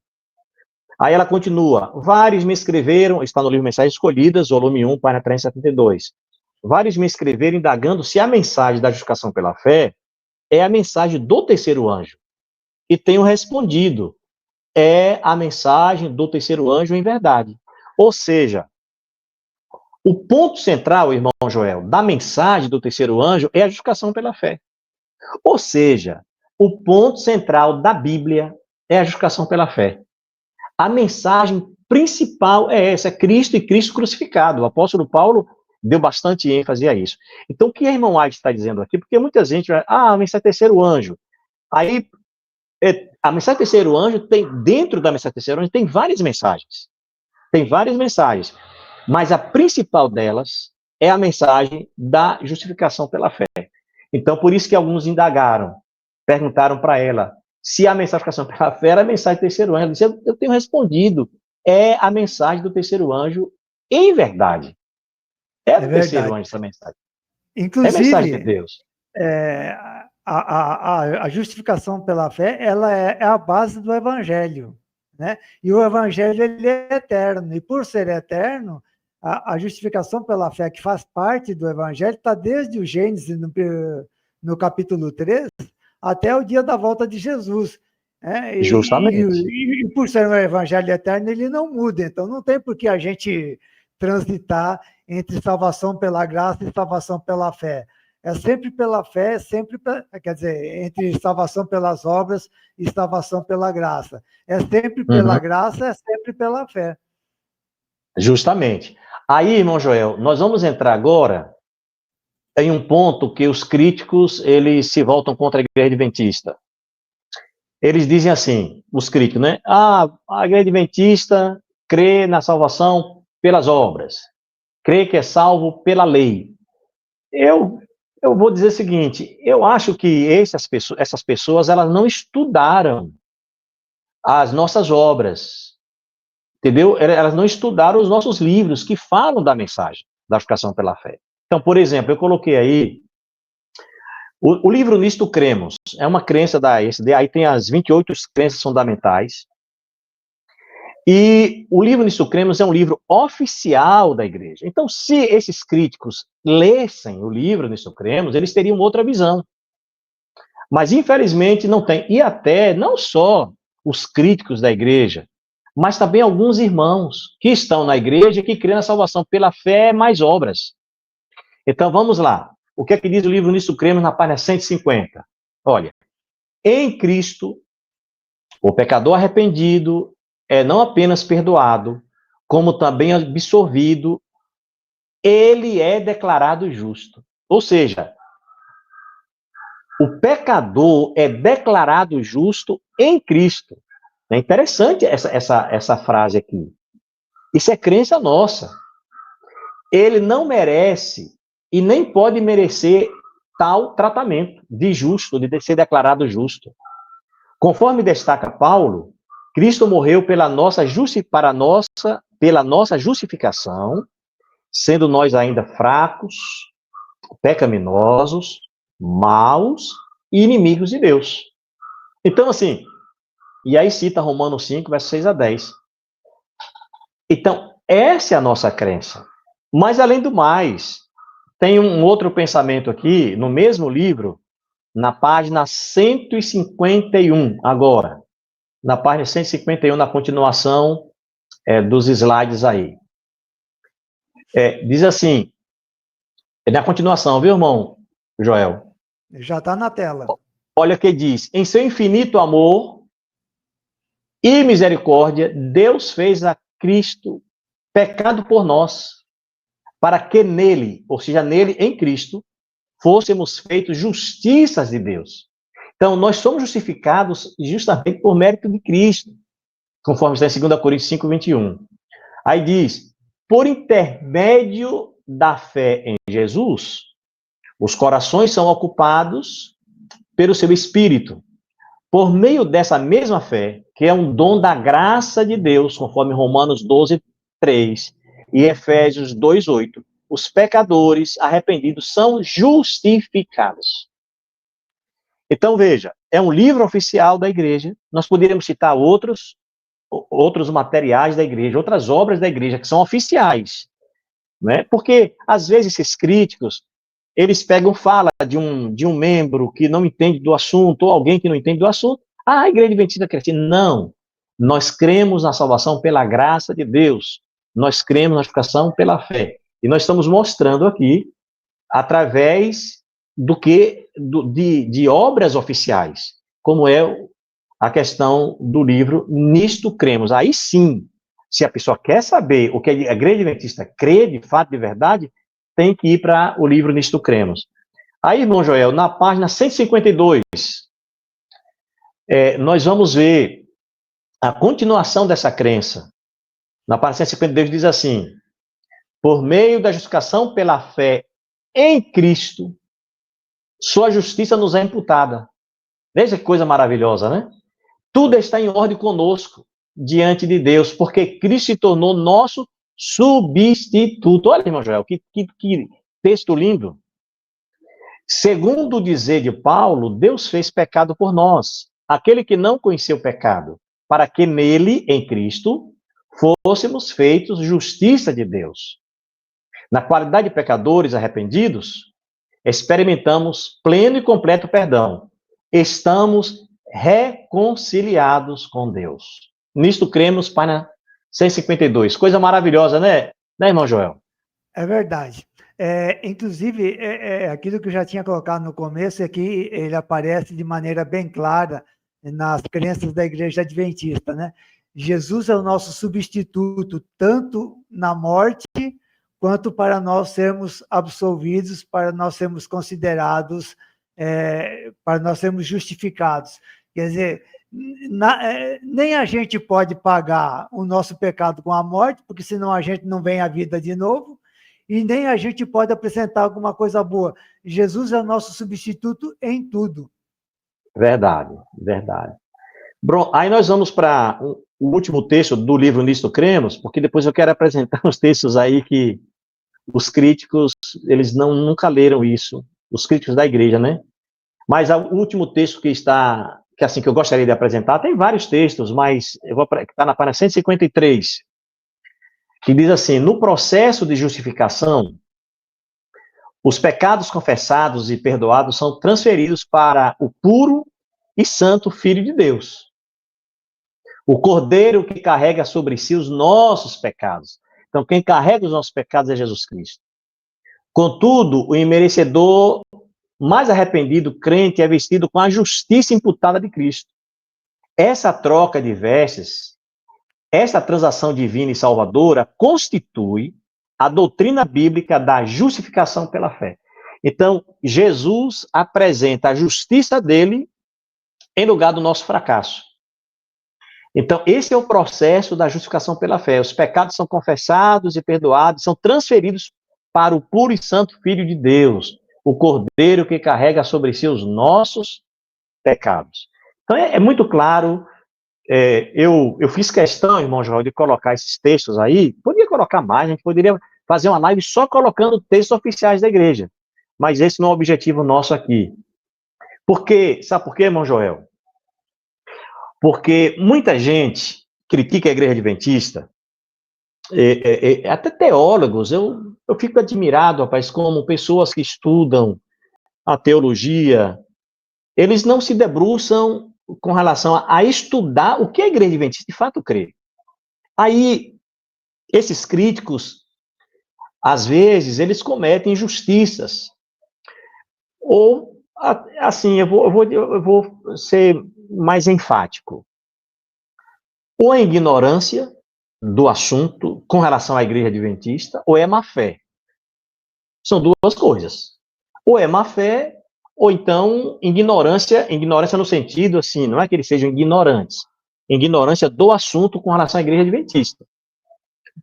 Aí ela continua, vários me escreveram, está no livro Mensagens Escolhidas, volume 1, página 372. Vários me escreveram indagando se a mensagem da justificação pela fé é a mensagem do terceiro anjo. E tenho respondido, é a mensagem do terceiro anjo em verdade. Ou seja, o ponto central, irmão Joel, da mensagem do terceiro anjo é a justificação pela fé. Ou seja, o ponto central da Bíblia é a justificação pela fé. A mensagem principal é essa, é Cristo e Cristo crucificado. O apóstolo Paulo deu bastante ênfase a isso. Então, o que a irmã White está dizendo aqui? Porque muita gente vai, a mensagem terceiro anjo. Aí, a mensagem terceiro anjo tem, dentro da mensagem terceiro anjo, tem várias mensagens. Tem várias mensagens. Mas a principal delas é a mensagem da justificação pela fé. Então, por isso que alguns indagaram, perguntaram para ela se a mensagem da justificação pela fé era a mensagem do terceiro anjo. Ela disse, eu tenho respondido, é a mensagem do terceiro anjo em verdade. É do terceiro anjo essa mensagem. Inclusive, é mensagem de Deus. A justificação pela fé, ela é a base do evangelho, né? E o evangelho, ele é eterno, e por ser eterno, a justificação pela fé, que faz parte do evangelho, está desde o Gênesis, no capítulo 3, até o dia da volta de Jesus. Né? Justamente. E por ser um evangelho eterno, ele não muda, então não tem por que a gente transitar entre salvação pela graça e salvação pela fé. É sempre pela fé, quer dizer, entre salvação pelas obras e salvação pela graça. É sempre pela graça, é sempre pela fé. Justamente. Aí, irmão Joel, nós vamos entrar agora em um ponto que os críticos, eles se voltam contra a Igreja Adventista. Eles dizem assim, os críticos, né? A Igreja Adventista crê na salvação pelas obras, crê que é salvo pela lei. Eu vou dizer o seguinte, eu acho que essas pessoas, elas não estudaram as nossas obras, entendeu? Elas não estudaram os nossos livros que falam da mensagem da justificação pela fé. Então, por exemplo, eu coloquei aí o livro Nisto Cremos, é uma crença da SD, aí tem as 28 crenças fundamentais, e o livro Nisto Cremos é um livro oficial da igreja. Então, se esses críticos lessem o livro Nisto Cremos, eles teriam outra visão. Mas, infelizmente, não tem. E até, não só os críticos da igreja, mas também alguns irmãos que estão na igreja que creem na salvação pela fé mais obras. Então, vamos lá. O que é que diz o livro Nisto Cremos na página 150? Olha, em Cristo, o pecador arrependido é não apenas perdoado, como também absolvido, ele é declarado justo. Ou seja, o pecador é declarado justo em Cristo. É interessante essa frase aqui. Isso é crença nossa. Ele não merece e nem pode merecer tal tratamento de justo, de ser declarado justo. Conforme destaca Paulo, Cristo morreu pela nossa justificação, sendo nós ainda fracos, pecaminosos, maus e inimigos de Deus. Então, assim, e aí cita Romanos 5, versos 6 a 10. Então, essa é a nossa crença. Mas, além do mais, tem um outro pensamento aqui, no mesmo livro, na página 151, agora. Na página 151, na continuação dos slides aí. Diz assim, na continuação, viu, irmão Joel? Já está na tela. Olha o que diz, em seu infinito amor e misericórdia, Deus fez a Cristo pecado por nós, para que nele, ou seja, nele, em Cristo, fôssemos feitos justiças de Deus. Então, nós somos justificados justamente por mérito de Cristo, conforme está em 2 Coríntios 5, 21. Aí diz, por intermédio da fé em Jesus, os corações são ocupados pelo seu Espírito. Por meio dessa mesma fé, que é um dom da graça de Deus, conforme Romanos 12, 3 e Efésios 2, 8, os pecadores arrependidos são justificados. Então, veja, é um livro oficial da igreja, nós poderíamos citar outros, outros materiais da igreja, outras obras da igreja que são oficiais, né? Porque às vezes esses críticos, eles pegam fala de um membro que não entende do assunto, ou alguém que não entende do assunto, a igreja adventista cresce. Não, nós cremos na salvação pela graça de Deus, nós cremos na justificação pela fé, e nós estamos mostrando aqui, através de obras oficiais, como é a questão do livro Nisto Cremos. Aí sim, se a pessoa quer saber o que a igreja adventista crê, de fato, de verdade, tem que ir para o livro Nisto Cremos. Aí, irmão Joel, na página 152, nós vamos ver a continuação dessa crença. Na página 152 diz assim: por meio da justificação pela fé em Cristo, sua justiça nos é imputada. Veja que coisa maravilhosa, né? Tudo está em ordem conosco, diante de Deus, porque Cristo se tornou nosso substituto. Olha, irmão Joel, que texto lindo. Segundo o dizer de Paulo, Deus fez pecado por nós, aquele que não conheceu o pecado, para que nele, em Cristo, fôssemos feitos justiça de Deus. Na qualidade de pecadores arrependidos, experimentamos pleno e completo perdão. Estamos reconciliados com Deus. Nisto cremos, página 152. Coisa maravilhosa, né, irmão Joel? É verdade. Inclusive, aquilo que eu já tinha colocado no começo é que ele aparece de maneira bem clara nas crenças da Igreja Adventista, né? Jesus é o nosso substituto, tanto na morte, quanto para nós sermos absolvidos, para nós sermos considerados, para nós sermos justificados. Quer dizer, nem a gente pode pagar o nosso pecado com a morte, porque senão a gente não vem à vida de novo, e nem a gente pode apresentar alguma coisa boa. Jesus é o nosso substituto em tudo. Verdade, verdade. Bom, aí nós vamos para o último texto do livro Nisto Cremos, porque depois eu quero apresentar os textos aí que os críticos, eles nunca leram isso, os críticos da igreja, né? Mas o último texto que eu gostaria de apresentar, tem vários textos, mas eu vou que está na página 153, que diz assim: no processo de justificação, os pecados confessados e perdoados são transferidos para o puro e santo Filho de Deus, o Cordeiro que carrega sobre si os nossos pecados. Então, quem carrega os nossos pecados é Jesus Cristo. Contudo, o imerecedor mais arrependido, crente, é vestido com a justiça imputada de Cristo. Essa troca de vestes, essa transação divina e salvadora, constitui a doutrina bíblica da justificação pela fé. Então, Jesus apresenta a justiça dele em lugar do nosso fracasso. Então, esse é o processo da justificação pela fé. Os pecados são confessados e perdoados, são transferidos para o puro e santo Filho de Deus, o Cordeiro que carrega sobre si os nossos pecados. Então, é muito claro. Eu fiz questão, irmão Joel, de colocar esses textos aí. Podia colocar mais, a gente poderia fazer uma live só colocando textos oficiais da igreja. Mas esse não é o objetivo nosso aqui. Sabe por quê, irmão Joel? Porque muita gente critica a igreja adventista, até teólogos. Eu fico admirado, rapaz, como pessoas que estudam a teologia, eles não se debruçam com relação a estudar o que a igreja adventista de fato crê. Aí, esses críticos, às vezes, eles cometem injustiças. Ou, assim, eu vou ser mais enfático. Ou é ignorância do assunto com relação à igreja adventista, ou é má fé. São duas coisas. Ou é má fé, ou então ignorância no sentido, assim, não é que eles sejam ignorantes, ignorância do assunto com relação à igreja adventista.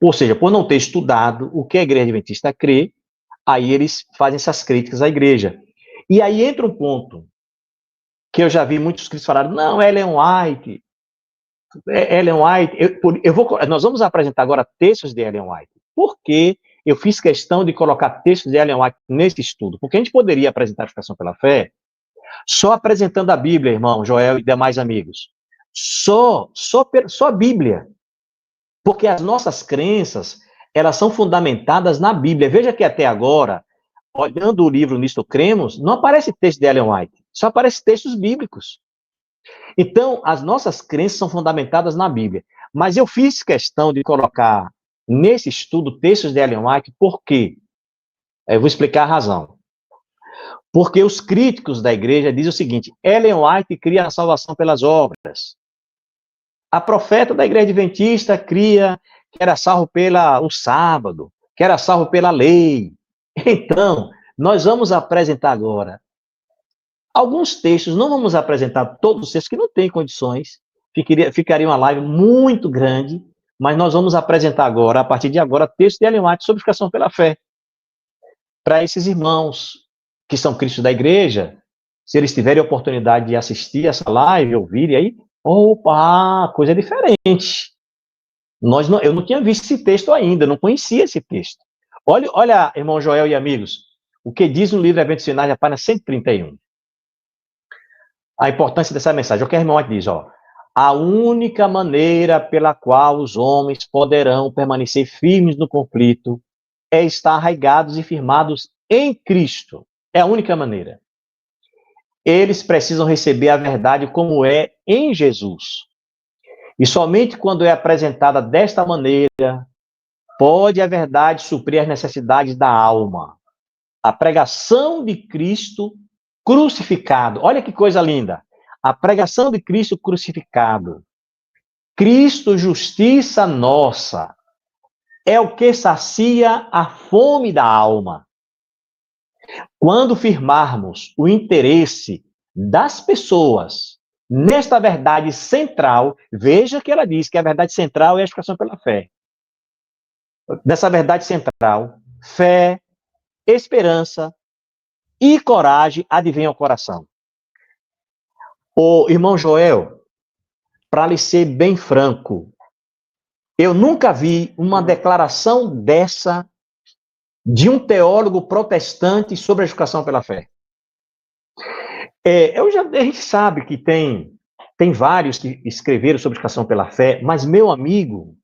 Ou seja, por não ter estudado o que a igreja adventista crê, aí eles fazem essas críticas à igreja. E aí entra um ponto que eu já vi muitos críticos falarem: não, Ellen White, nós vamos apresentar agora textos de Ellen White. Por que eu fiz questão de colocar textos de Ellen White nesse estudo? Porque a gente poderia apresentar a justificação pela fé só apresentando a Bíblia, irmão Joel e demais amigos. Só a Bíblia. Porque as nossas crenças, elas são fundamentadas na Bíblia. Veja que até agora, olhando o livro Nisto Cremos, não aparece texto de Ellen White, só aparece textos bíblicos. Então, as nossas crenças são fundamentadas na Bíblia. Mas eu fiz questão de colocar nesse estudo textos de Ellen White, por quê? Eu vou explicar a razão. Porque os críticos da igreja dizem o seguinte: Ellen White cria a salvação pelas obras. A profeta da igreja adventista cria que era salvo pelo sábado, que era salvo pela lei. Então, nós vamos apresentar agora alguns textos, não vamos apresentar todos os textos, que não tem condições, ficaria uma live muito grande, mas nós vamos apresentar agora, a partir de agora, textos de Ellen White sobre educação pela fé. Para esses irmãos que são críticos da igreja, se eles tiverem oportunidade de assistir essa live, ouvirem aí, opa, coisa diferente. Eu não tinha visto esse texto ainda, não conhecia esse texto. Olha, irmão Joel e amigos, o que diz no livro Eventos Finais, a página 131. A importância dessa mensagem. O que a irmã White diz, ó. A única maneira pela qual os homens poderão permanecer firmes no conflito é estar arraigados e firmados em Cristo. É a única maneira. Eles precisam receber a verdade como é em Jesus. E somente quando é apresentada desta maneira, pode a verdade suprir as necessidades da alma. A pregação de Cristo crucificado. Olha que coisa linda. A pregação de Cristo crucificado. Cristo, justiça nossa. É o que sacia a fome da alma. Quando firmarmos o interesse das pessoas nesta verdade central, veja que ela diz que a verdade central é a educação pela fé. Dessa verdade central, fé, esperança e coragem advêm ao coração. O irmão Joel, para lhe ser bem franco, eu nunca vi uma declaração dessa de um teólogo protestante sobre a educação pela fé. A gente sabe que tem vários que escreveram sobre educação pela fé, mas, meu amigo,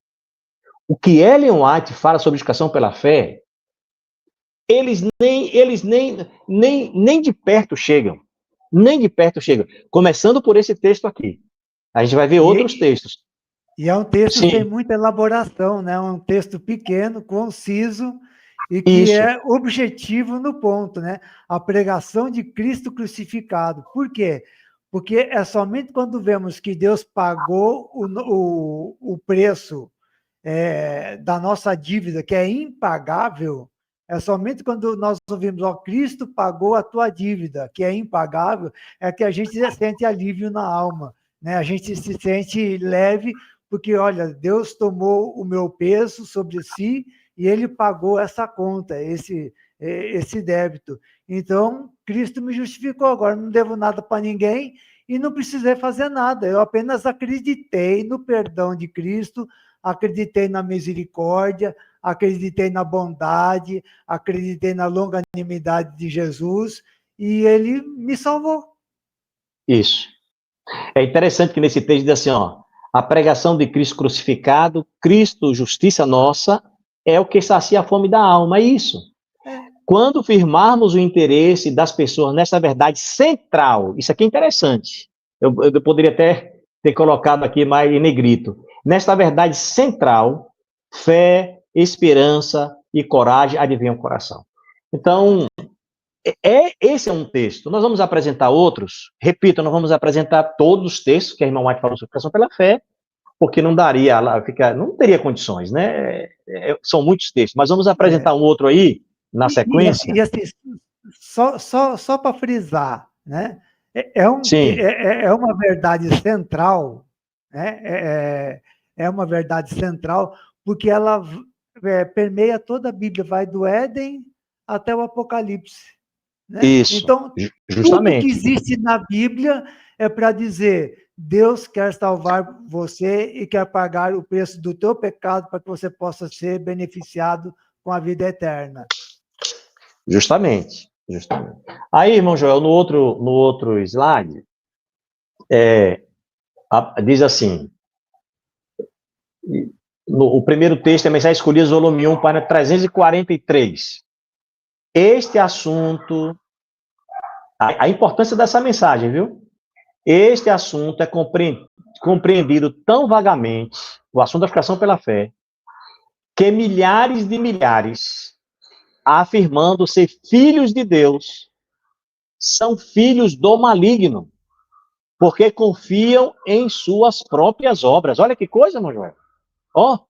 o que Ellen White fala sobre educação pela fé, eles nem de perto chegam. Nem de perto chegam. Começando por esse texto aqui. A gente vai ver outros textos. E é um texto Sim. sem muita elaboração, né? Um texto pequeno, conciso, e que é objetivo no ponto, né? A pregação de Cristo crucificado. Por quê? Porque é somente quando vemos que Deus pagou o preço da nossa dívida, que é impagável, é somente quando nós ouvimos, ó, Cristo pagou a tua dívida, que é impagável, é que a gente sente alívio na alma, né? A gente se sente leve, porque, olha, Deus tomou o meu peso sobre si e ele pagou essa conta, esse débito. Então, Cristo me justificou, agora não devo nada para ninguém e não precisei fazer nada, eu apenas acreditei no perdão de Cristo, acreditei na misericórdia, acreditei na bondade, acreditei na longanimidade de Jesus e ele me salvou. Isso. É interessante que nesse texto diz assim, ó, a pregação de Cristo crucificado, Cristo, justiça nossa, é o que sacia a fome da alma, é isso. Quando firmarmos o interesse das pessoas nessa verdade central, isso aqui é interessante, eu poderia até ter colocado aqui mais em negrito, nesta verdade central, fé, esperança e coragem advinham o coração. Então, esse é um texto. Nós vamos apresentar outros. Repito, nós vamos apresentar todos os textos que a irmã White falou sobre educação pela fé, porque não daria, não teria condições, né? São muitos textos, mas vamos apresentar um outro aí, na sequência. E assim, só para frisar, né? É uma verdade central, né? É uma verdade central, porque ela permeia toda a Bíblia, vai do Éden até o Apocalipse. Né? Isso, então, justamente. Tudo que existe na Bíblia é para dizer, Deus quer salvar você e quer pagar o preço do teu pecado para que você possa ser beneficiado com a vida eterna. Justamente. Aí, irmão Joel, no outro slide, Diz assim, o primeiro texto é a mensagem escolhida, volume 1, página 343. Este assunto, a importância dessa mensagem, viu? Este assunto é compreendido tão vagamente, o assunto da justificação pela fé, que milhares de milhares, afirmando ser filhos de Deus, são filhos do maligno, porque confiam em suas próprias obras. Olha que coisa, irmão Joel. Ó,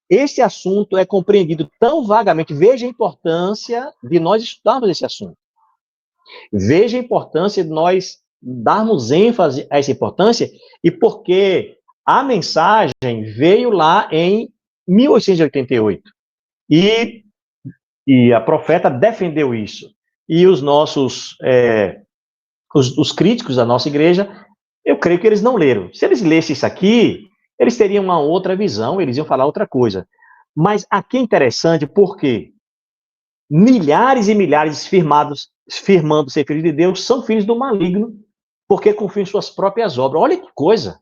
esse assunto é compreendido tão vagamente. Veja a importância de nós estudarmos esse assunto. Veja a importância de nós darmos ênfase a essa importância, e porque a mensagem veio lá em 1888. E a profeta defendeu isso. E os nossos, os críticos da nossa igreja, eu creio que eles não leram. Se eles lessem isso aqui, eles teriam uma outra visão, eles iam falar outra coisa. Mas aqui é interessante porque milhares e milhares firmando ser filhos de Deus são filhos do maligno, porque confiam em suas próprias obras. Olha que coisa!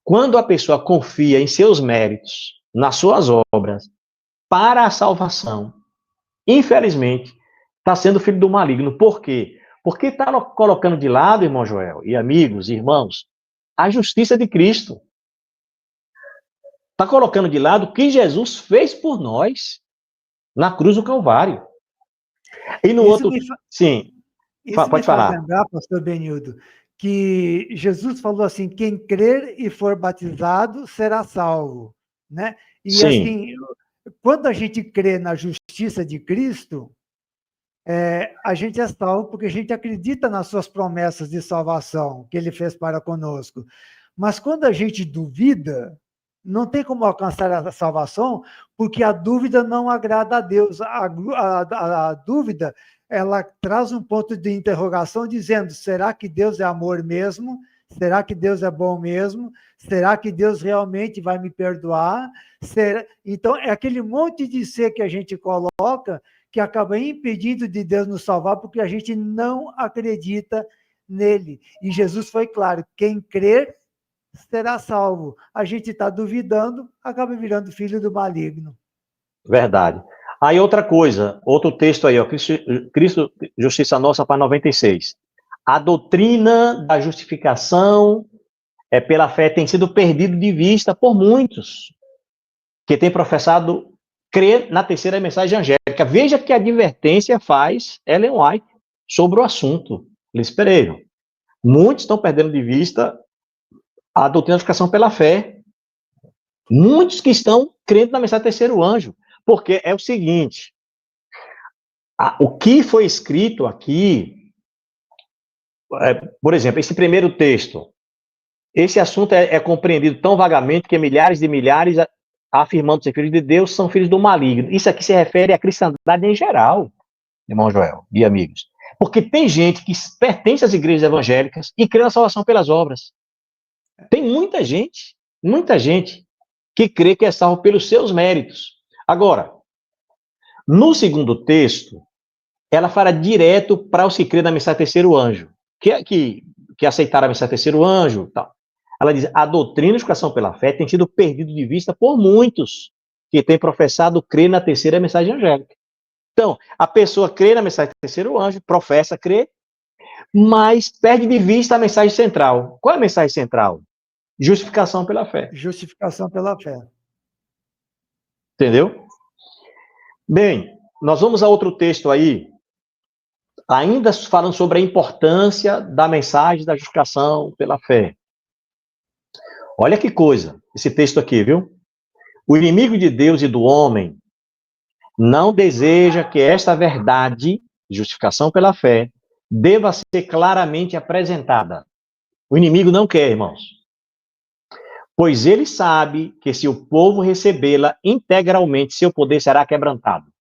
Quando a pessoa confia em seus méritos, nas suas obras, para a salvação, infelizmente, está sendo filho do maligno. Por quê? Porque está colocando de lado, irmão Joel, e amigos, irmãos, a justiça de Cristo. Está colocando de lado o que Jesus fez por nós na cruz do Calvário. E no outro... Sim, isso pode me falar. faz lembrar, pastor Benildo, que Jesus falou assim, quem crer e for batizado será salvo, né? E Sim. Assim, quando a gente crê na justiça de Cristo, a gente é salvo porque a gente acredita nas suas promessas de salvação que ele fez para conosco. Mas quando a gente duvida, não tem como alcançar a salvação, porque a dúvida não agrada a Deus. A dúvida, ela traz um ponto de interrogação dizendo, será que Deus é amor mesmo? Será que Deus é bom mesmo? Será que Deus realmente vai me perdoar? Então, é aquele monte de ser que a gente coloca que acaba impedindo de Deus nos salvar, porque a gente não acredita nele. E Jesus foi claro, quem crer será salvo. A gente está duvidando, acaba virando filho do maligno. Verdade. Aí outra coisa, outro texto aí, ó, Cristo, Justiça Nossa, para 96. A doutrina da justificação pela fé tem sido perdido de vista por muitos que têm professado crer na terceira mensagem angélica. Veja que advertência faz Ellen White sobre o assunto. Luiz Pereira. Muitos estão perdendo de vista a doutrina da justificação pela fé. Muitos que estão crendo na mensagem do terceiro anjo. Porque é o seguinte, o que foi escrito aqui, por exemplo, esse primeiro texto, esse assunto é compreendido tão vagamente que milhares de milhares, afirmando ser filhos de Deus, são filhos do maligno. Isso aqui se refere à cristandade em geral, irmão Joel e amigos. Porque tem gente que pertence às igrejas evangélicas e crê na salvação pelas obras. Tem muita gente que crê que é salvo pelos seus méritos. Agora, no segundo texto, ela fala direto para os que crêem na mensagem terceiro anjo, que aceitaram a mensagem terceiro anjo, tal. Ela diz, a doutrina de justificação pela fé tem sido perdida de vista por muitos que têm professado crer na terceira mensagem angélica. Então, a pessoa crê na mensagem terceiro anjo, professa crer, mas perde de vista a mensagem central. Qual é a mensagem central? Justificação pela fé. Justificação pela fé. Entendeu? Bem, nós vamos a outro texto aí, ainda falando sobre a importância da mensagem da justificação pela fé. Olha que coisa, esse texto aqui, viu? O inimigo de Deus e do homem não deseja que esta verdade, justificação pela fé, deva ser claramente apresentada. O inimigo não quer, irmãos. Pois ele sabe que se o povo recebê-la integralmente, seu poder será quebrantado.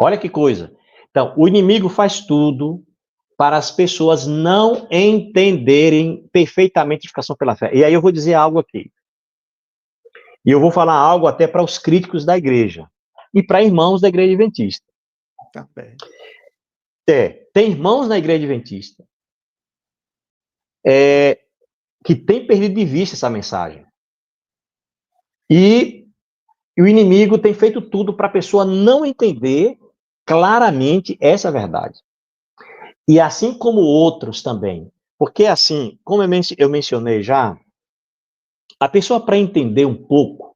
Olha que coisa. Então, o inimigo faz tudo para as pessoas não entenderem perfeitamente a justificação pela fé. E aí eu vou dizer algo aqui. E eu vou falar algo até para os críticos da igreja e para irmãos da igreja adventista. Tá bem. Tem irmãos na igreja adventista que têm perdido de vista essa mensagem. E o inimigo tem feito tudo para a pessoa não entender claramente essa verdade. E assim como outros também. Porque assim, como eu mencionei já, a pessoa para entender um pouco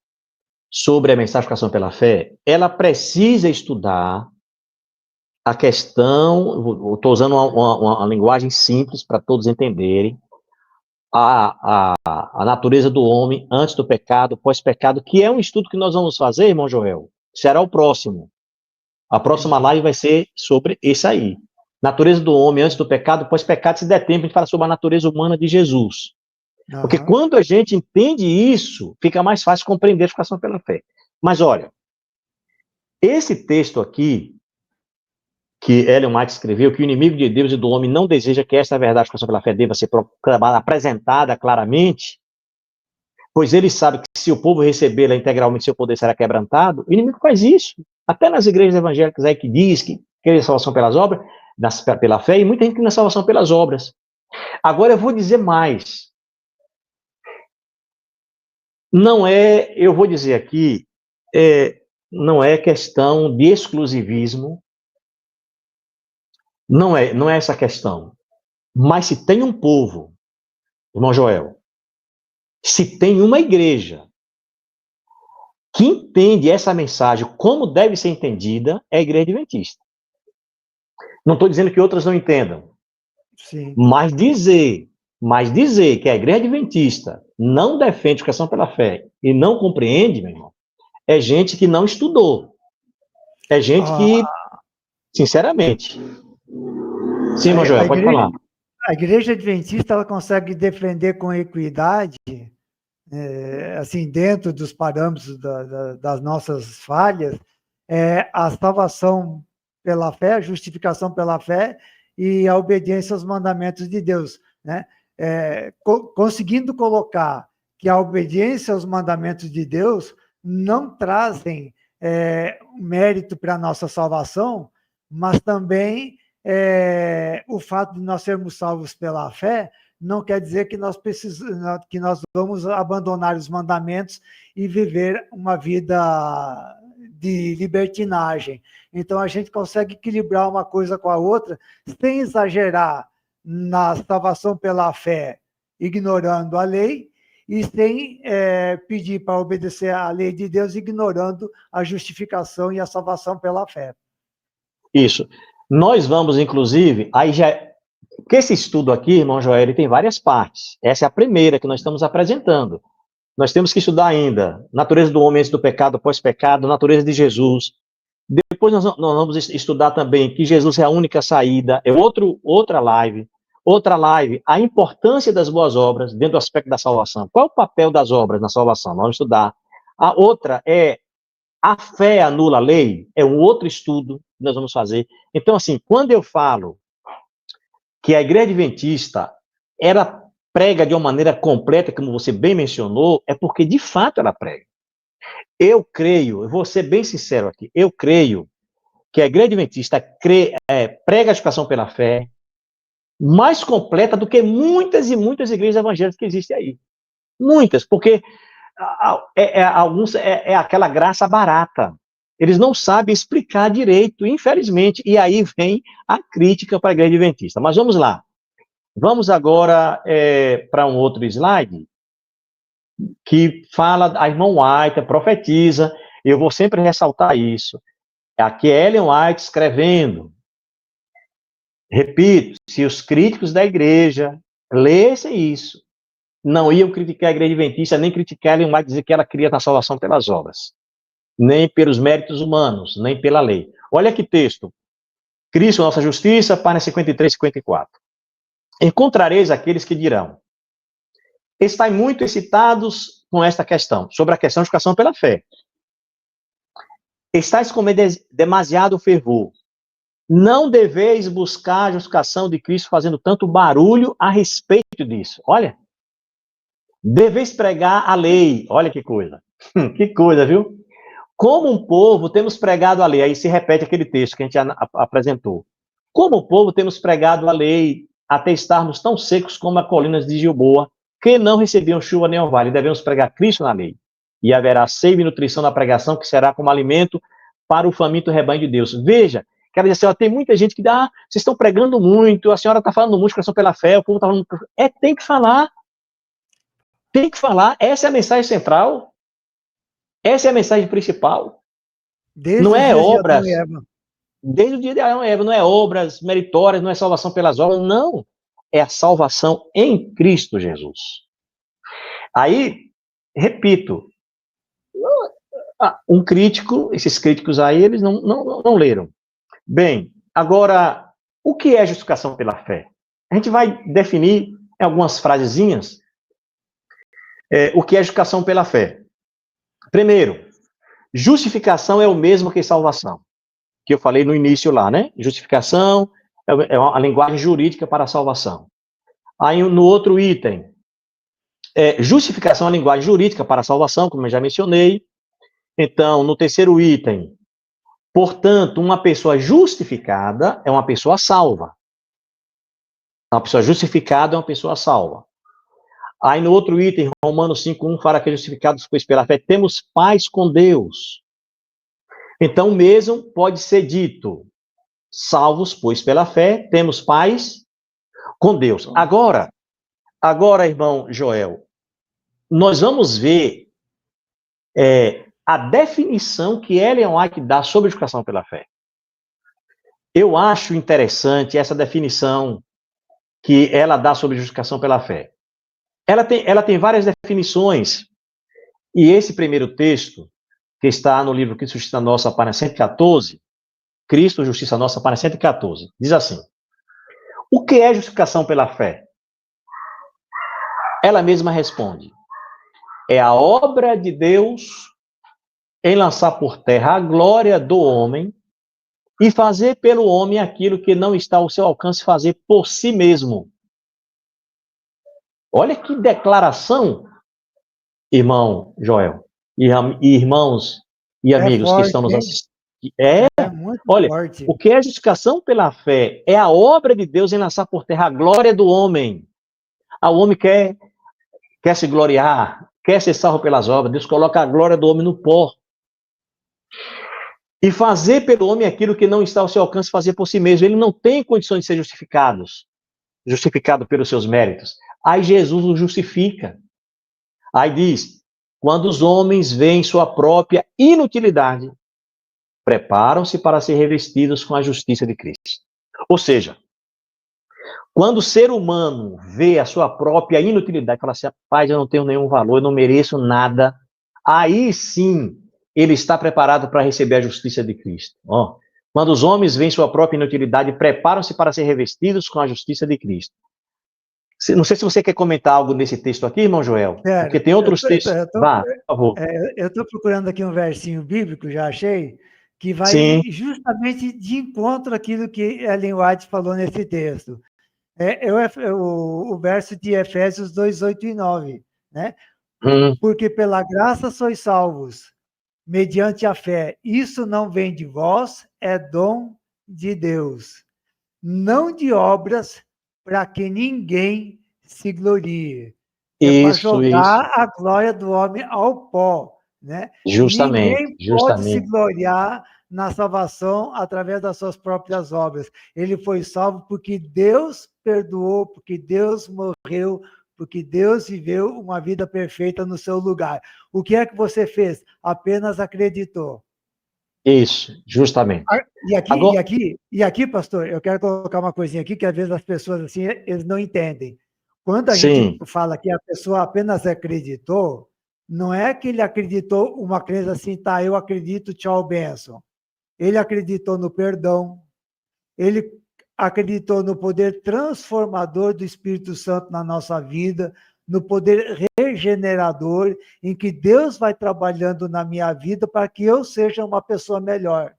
sobre a mensagificação pela fé, ela precisa estudar a questão, estou usando uma linguagem simples para todos entenderem, a natureza do homem antes do pecado, pós-pecado, que é um estudo que nós vamos fazer, irmão Joel. Será o próximo. A próxima Entendi. live vai ser sobre isso aí. Natureza do homem antes do pecado, pós-pecado. Se der tempo, a gente fala sobre a natureza humana de Jesus. Porque Aham. quando a gente entende isso, fica mais fácil compreender a justificação pela fé. Mas olha, esse texto aqui, que Ellen White escreveu, que o inimigo de Deus e do homem não deseja que esta verdade, a justificação pela fé, deva ser proclamada, apresentada claramente, pois ele sabe que se o povo recebê-la integralmente, seu poder será quebrantado. O inimigo faz isso. Até nas igrejas evangélicas aí que diz que quer salvação pelas obras, pela fé, e muita gente que não é salvação pelas obras. Agora eu vou dizer mais. Não é, eu vou dizer aqui, não é questão de exclusivismo, não é essa questão. Mas se tem um povo, irmão Joel, se tem uma igreja que entende essa mensagem como deve ser entendida, é a igreja adventista. Não estou dizendo que outras não entendam, Sim. mas dizer que a igreja adventista não defende a questão pela fé e não compreende, meu irmão, é gente que não estudou. É gente A, que, sinceramente... Sim, irmão a, Joel, pode igreja, falar. a igreja adventista ela consegue defender com equidade, assim, dentro dos parâmetros das nossas falhas, a salvação pela fé, a justificação pela fé e a obediência aos mandamentos de Deus, né? Conseguindo colocar que a obediência aos mandamentos de Deus não trazem mérito para a nossa salvação, mas também o fato de nós sermos salvos pela fé não quer dizer que que nós vamos abandonar os mandamentos e viver uma vida de libertinagem. Então, a gente consegue equilibrar uma coisa com a outra sem exagerar na salvação pela fé, ignorando a lei, e sem pedir para obedecer à lei de Deus, ignorando a justificação e a salvação pela fé. Isso. Nós vamos, inclusive, aí já... Porque esse estudo aqui, irmão Joel, ele tem várias partes. Essa é a primeira que nós estamos apresentando. Nós temos que estudar ainda natureza do homem antes do pecado, pós-pecado, natureza de Jesus. Depois nós vamos estudar também que Jesus é a única saída. É outra live. Outra live, a importância das boas obras dentro do aspecto da salvação. Qual é o papel das obras na salvação? Nós vamos estudar. A outra é a fé anula a lei? É um outro estudo que nós vamos fazer. Então, assim, quando eu falo que a igreja adventista era prega de uma maneira completa, como você bem mencionou, é porque de fato ela prega. Eu creio, eu vou ser bem sincero aqui, eu creio que a igreja adventista prega a justificação pela fé mais completa do que muitas e muitas igrejas evangélicas que existem aí. Muitas, porque alguns é aquela graça barata. Eles não sabem explicar direito, infelizmente, e aí vem a crítica para a igreja adventista. Mas vamos lá. Vamos agora para um outro slide que fala, a irmã White profetiza, eu vou sempre ressaltar isso. Aqui é Ellen White escrevendo. Repito, se os críticos da igreja lessem isso, não iam criticar a igreja adventista, nem criticar Ellen White, dizer que ela cria a salvação pelas obras, nem pelos méritos humanos, nem pela lei. Olha que texto. Cristo, nossa justiça, página 53, 54. Encontrareis aqueles que dirão: estáis muito excitados com esta questão, sobre a questão de justificação pela fé. Estáis com demasiado fervor. Não deveis buscar a justificação de Cristo fazendo tanto barulho a respeito disso. Olha. Deveis pregar a lei. Olha que coisa. Que coisa, viu? Como um povo, temos pregado a lei. Aí se repete aquele texto que a gente apresentou. Como um povo, temos pregado a lei até estarmos tão secos como as colinas de Gilboa, que não recebiam chuva nem orvalho. Devemos pregar Cristo na lei. E haverá seiva e nutrição na pregação, que será como alimento para o faminto rebanho de Deus. Veja, quero dizer assim, ó, tem muita gente que dá, vocês estão pregando muito, a senhora está falando muito, coração pela fé, o povo está falando... tem que falar. Tem que falar. Essa é a mensagem central. Essa é a mensagem principal. Desde não os é dias de Adão obras... e Eva. Desde o dia de Adão e Eva, não é obras meritórias, não é salvação pelas obras, não. É a salvação em Cristo Jesus. Aí, repito, um crítico, esses críticos aí, eles não leram. Bem, agora, o que é justificação pela fé? A gente vai definir em algumas frasezinhas o que é justificação pela fé. Primeiro, justificação é o mesmo que salvação, que eu falei no início lá, né? Justificação é uma linguagem jurídica para a salvação. Aí, no outro item, justificação é a linguagem jurídica para a salvação, como eu já mencionei. Então, no terceiro item, portanto, uma pessoa justificada é uma pessoa salva. Uma pessoa justificada é uma pessoa salva. Aí no outro item, Romanos 5:1, fala que justificados pois pela fé temos paz com Deus. Então, mesmo pode ser dito, salvos pois pela fé temos paz com Deus. Agora, irmão Joel, nós vamos ver a definição que Ellen White dá sobre justificação pela fé. Eu acho interessante essa definição que ela dá sobre justificação pela fé. Ela tem várias definições, e esse primeiro texto, que está no livro Cristo, Justiça Nossa, página 114, Cristo, Justiça Nossa, página 114, diz assim: o que é justificação pela fé? Ela mesma responde: é a obra de Deus em lançar por terra a glória do homem e fazer pelo homem aquilo que não está ao seu alcance fazer por si mesmo. Olha que declaração, irmão Joel, e irmãos e amigos que estão nos assistindo. É muito olha, forte. O que é justificação pela fé é a obra de Deus em lançar por terra a glória do homem. O homem quer se gloriar, quer ser salvo pelas obras. Deus coloca a glória do homem no pó. E fazer pelo homem aquilo que não está ao seu alcance fazer por si mesmo. Ele não tem condições de ser justificado pelos seus méritos. Aí Jesus o justifica. Aí diz: quando os homens veem sua própria inutilidade, preparam-se para ser revestidos com a justiça de Cristo. Ou seja, quando o ser humano vê a sua própria inutilidade, fala assim: rapaz, eu não tenho nenhum valor, eu não mereço nada, aí sim ele está preparado para receber a justiça de Cristo. Quando os homens veem sua própria inutilidade, preparam-se para ser revestidos com a justiça de Cristo. Não sei se você quer comentar algo nesse texto aqui, irmão Joel, porque tem outros textos. Vá, por favor. Eu estou procurando aqui um versinho bíblico, já achei, que vai justamente de encontro àquilo que Ellen White falou nesse texto. O verso de Efésios 2, 8 e 9, né? Porque pela graça sois salvos, mediante a fé. Isso não vem de vós, é dom de Deus. Não de obras, para que ninguém se glorie. Para jogar a glória do homem ao pó, né? Justamente. Ninguém pode se gloriar na salvação através das suas próprias obras. Ele foi salvo porque Deus perdoou, porque Deus morreu, porque Deus viveu uma vida perfeita no seu lugar. O que é que você fez? Apenas acreditou. Isso, justamente. E aqui, pastor, eu quero colocar uma coisinha aqui que às vezes as pessoas assim, eles não entendem. Quando a gente fala que a pessoa apenas acreditou, não é que ele acreditou uma crença assim, tá, eu acredito, tchau, benção. Ele acreditou no perdão, ele acreditou no poder transformador do Espírito Santo na nossa vida, no poder regenerador, em que Deus vai trabalhando na minha vida para que eu seja uma pessoa melhor.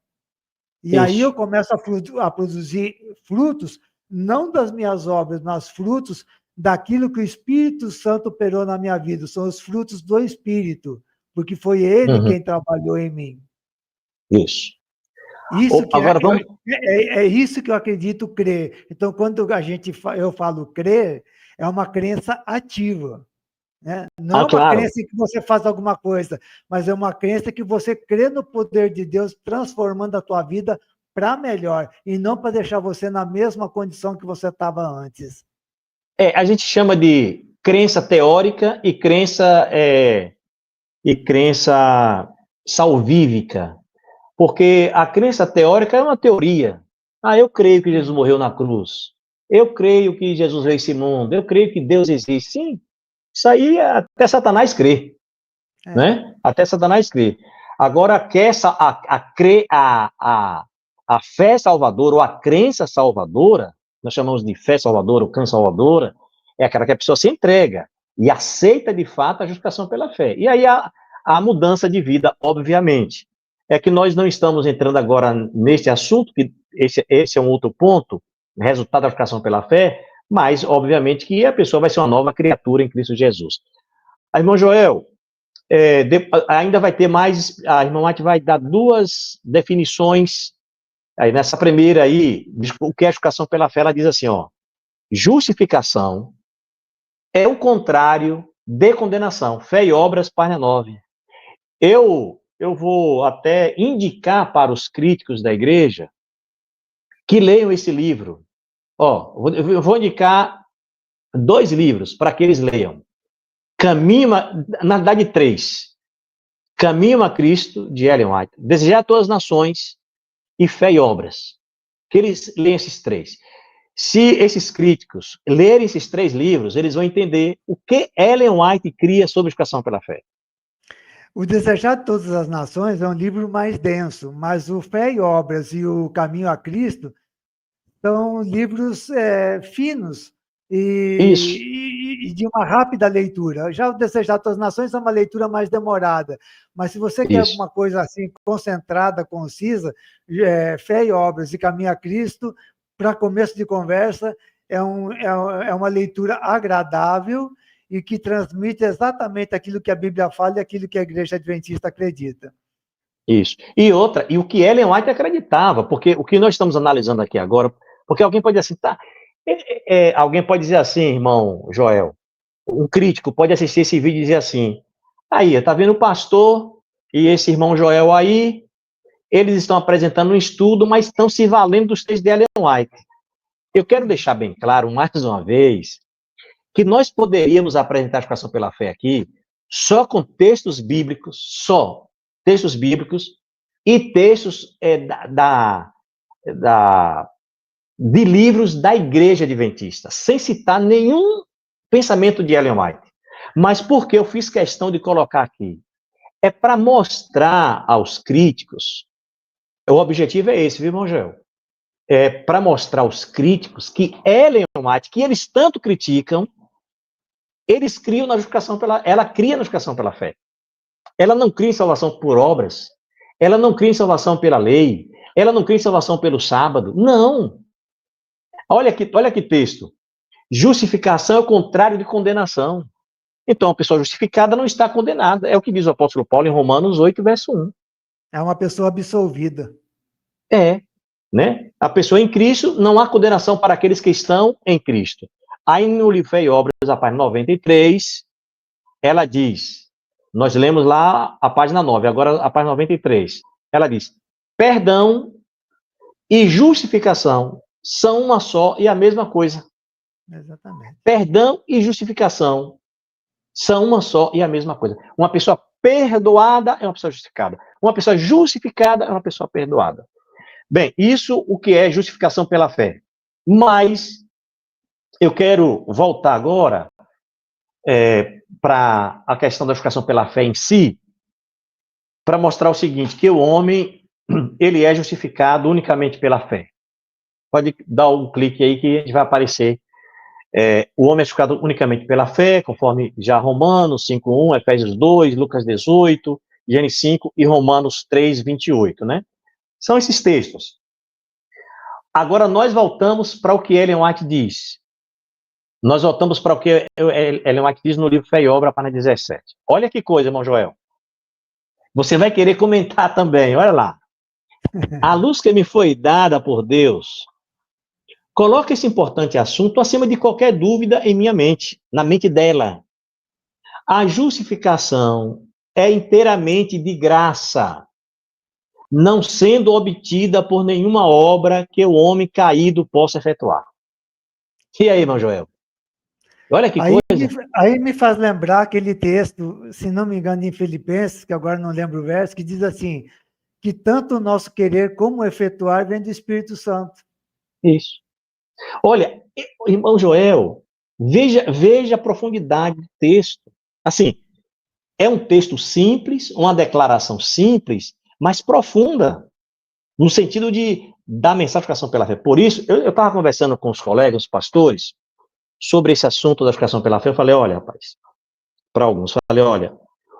E aí eu começo a produzir frutos, não das minhas obras, mas frutos daquilo que o Espírito Santo operou na minha vida. São os frutos do Espírito, porque foi Ele quem trabalhou em mim. Isso. É isso que eu acredito crer. Então, quando eu falo crer, é uma crença ativa. né? Não é uma claro. crença em que você faz alguma coisa, mas é uma crença que você crê no poder de Deus transformando a tua vida para melhor, e não para deixar você na mesma condição que você estava antes. A gente chama de crença teórica e crença salvífica, porque a crença teórica é uma teoria. Eu creio que Jesus morreu na cruz. Eu creio que Jesus veio esse mundo. Eu creio que Deus existe. Sim, isso aí até Satanás crê, né? Até Satanás crê. Agora, a fé salvadora ou a crença salvadora, nós chamamos de fé salvadora ou crença salvadora, é aquela que a pessoa se entrega e aceita de fato a justificação pela fé. E aí a mudança de vida, obviamente. É que nós não estamos entrando agora neste assunto, que esse é um outro ponto, resultado da justificação pela fé, mas, obviamente, que a pessoa vai ser uma nova criatura em Cristo Jesus. Aí, irmão Joel, ainda vai ter mais, a irmã Mate vai dar duas definições, aí nessa primeira aí, o que é justificação pela fé, ela diz assim, ó, justificação é o contrário de condenação, fé e obras, página 9. Eu vou até indicar para os críticos da igreja que leiam esse livro. Eu vou indicar 2 livros para que eles leiam. Na verdade 3. Caminho a Cristo, de Ellen White, Desejar a todas as nações e Fé e Obras. Que eles leiam esses 3. Se esses críticos lerem esses 3 livros, eles vão entender o que Ellen White cria sobre a justificação pela fé. O Desejar de Todas as Nações é um livro mais denso, mas o Fé e Obras e o Caminho a Cristo são livros finos e de uma rápida leitura. Já o Desejar de Todas as Nações é uma leitura mais demorada, mas se você quer alguma coisa assim concentrada, concisa, Fé e Obras e Caminho a Cristo, para começo de conversa, é uma leitura agradável e que transmite exatamente aquilo que a Bíblia fala e aquilo que a Igreja Adventista acredita. Isso. E o que Ellen White acreditava, porque o que nós estamos analisando aqui agora, porque alguém pode dizer assim, alguém pode dizer assim, irmão Joel, um crítico pode assistir esse vídeo e dizer assim, aí, tá vendo o pastor e esse irmão Joel aí, eles estão apresentando um estudo, mas estão se valendo dos textos de Ellen White. Eu quero deixar bem claro, mais uma vez, que nós poderíamos apresentar a justificação pela fé aqui só com textos bíblicos, e textos de livros da Igreja Adventista, sem citar nenhum pensamento de Ellen White. Mas por que eu fiz questão de colocar aqui? É para mostrar aos críticos, o objetivo é esse, viu, irmão Gel? É para mostrar aos críticos que Ellen White, que eles tanto criticam, eles criam na justificação ela cria na justificação pela fé. Ela não cria em salvação por obras, ela não cria em salvação pela lei, ela não cria em salvação pelo sábado, não. Olha que texto. Justificação é o contrário de condenação. Então, a pessoa justificada não está condenada. É o que diz o apóstolo Paulo em Romanos 8, verso 1. É uma pessoa absolvida. Né? A pessoa em Cristo, não há condenação para aqueles que estão em Cristo. Aí no livro Fé e Obras, a página 93, ela diz, nós lemos lá a página 9, agora a página 93, ela diz, perdão e justificação são uma só e a mesma coisa. Exatamente. Perdão e justificação são uma só e a mesma coisa. Uma pessoa perdoada é uma pessoa justificada. Uma pessoa justificada é uma pessoa perdoada. Bem, isso o que é justificação pela fé. Mas eu quero voltar agora para a questão da justificação pela fé em si, para mostrar o seguinte, que o homem ele é justificado unicamente pela fé. Pode dar um clique aí que vai aparecer. O homem é justificado unicamente pela fé, conforme já Romanos 5:1, Efésios 2, Lucas 18, Gênesis 5 e Romanos 3, 28, né? São esses textos. Agora nós voltamos para o que Ellen White diz. Nós voltamos para o que Ellen White diz no livro Fé e Obra, página 17. Olha que coisa, irmão Joel. Você vai querer comentar também, olha lá. A luz que me foi dada por Deus, coloca esse importante assunto acima de qualquer dúvida em minha mente, na mente dela. A justificação é inteiramente de graça, não sendo obtida por nenhuma obra que o homem caído possa efetuar. E aí, irmão Joel? Olha que coisa. Aí me faz lembrar aquele texto, se não me engano, em Filipenses, que agora não lembro o verso, que diz assim, que tanto o nosso querer como o efetuar vem do Espírito Santo. Isso. Olha, irmão Joel, veja a profundidade do texto. Assim, é um texto simples, uma declaração simples, mas profunda, no sentido de dar mensagem de educação pela fé. Por isso, eu estava conversando com os colegas, os pastores, sobre esse assunto da educação pela fé. Eu falei, olha, rapaz, para alguns, falei, olha,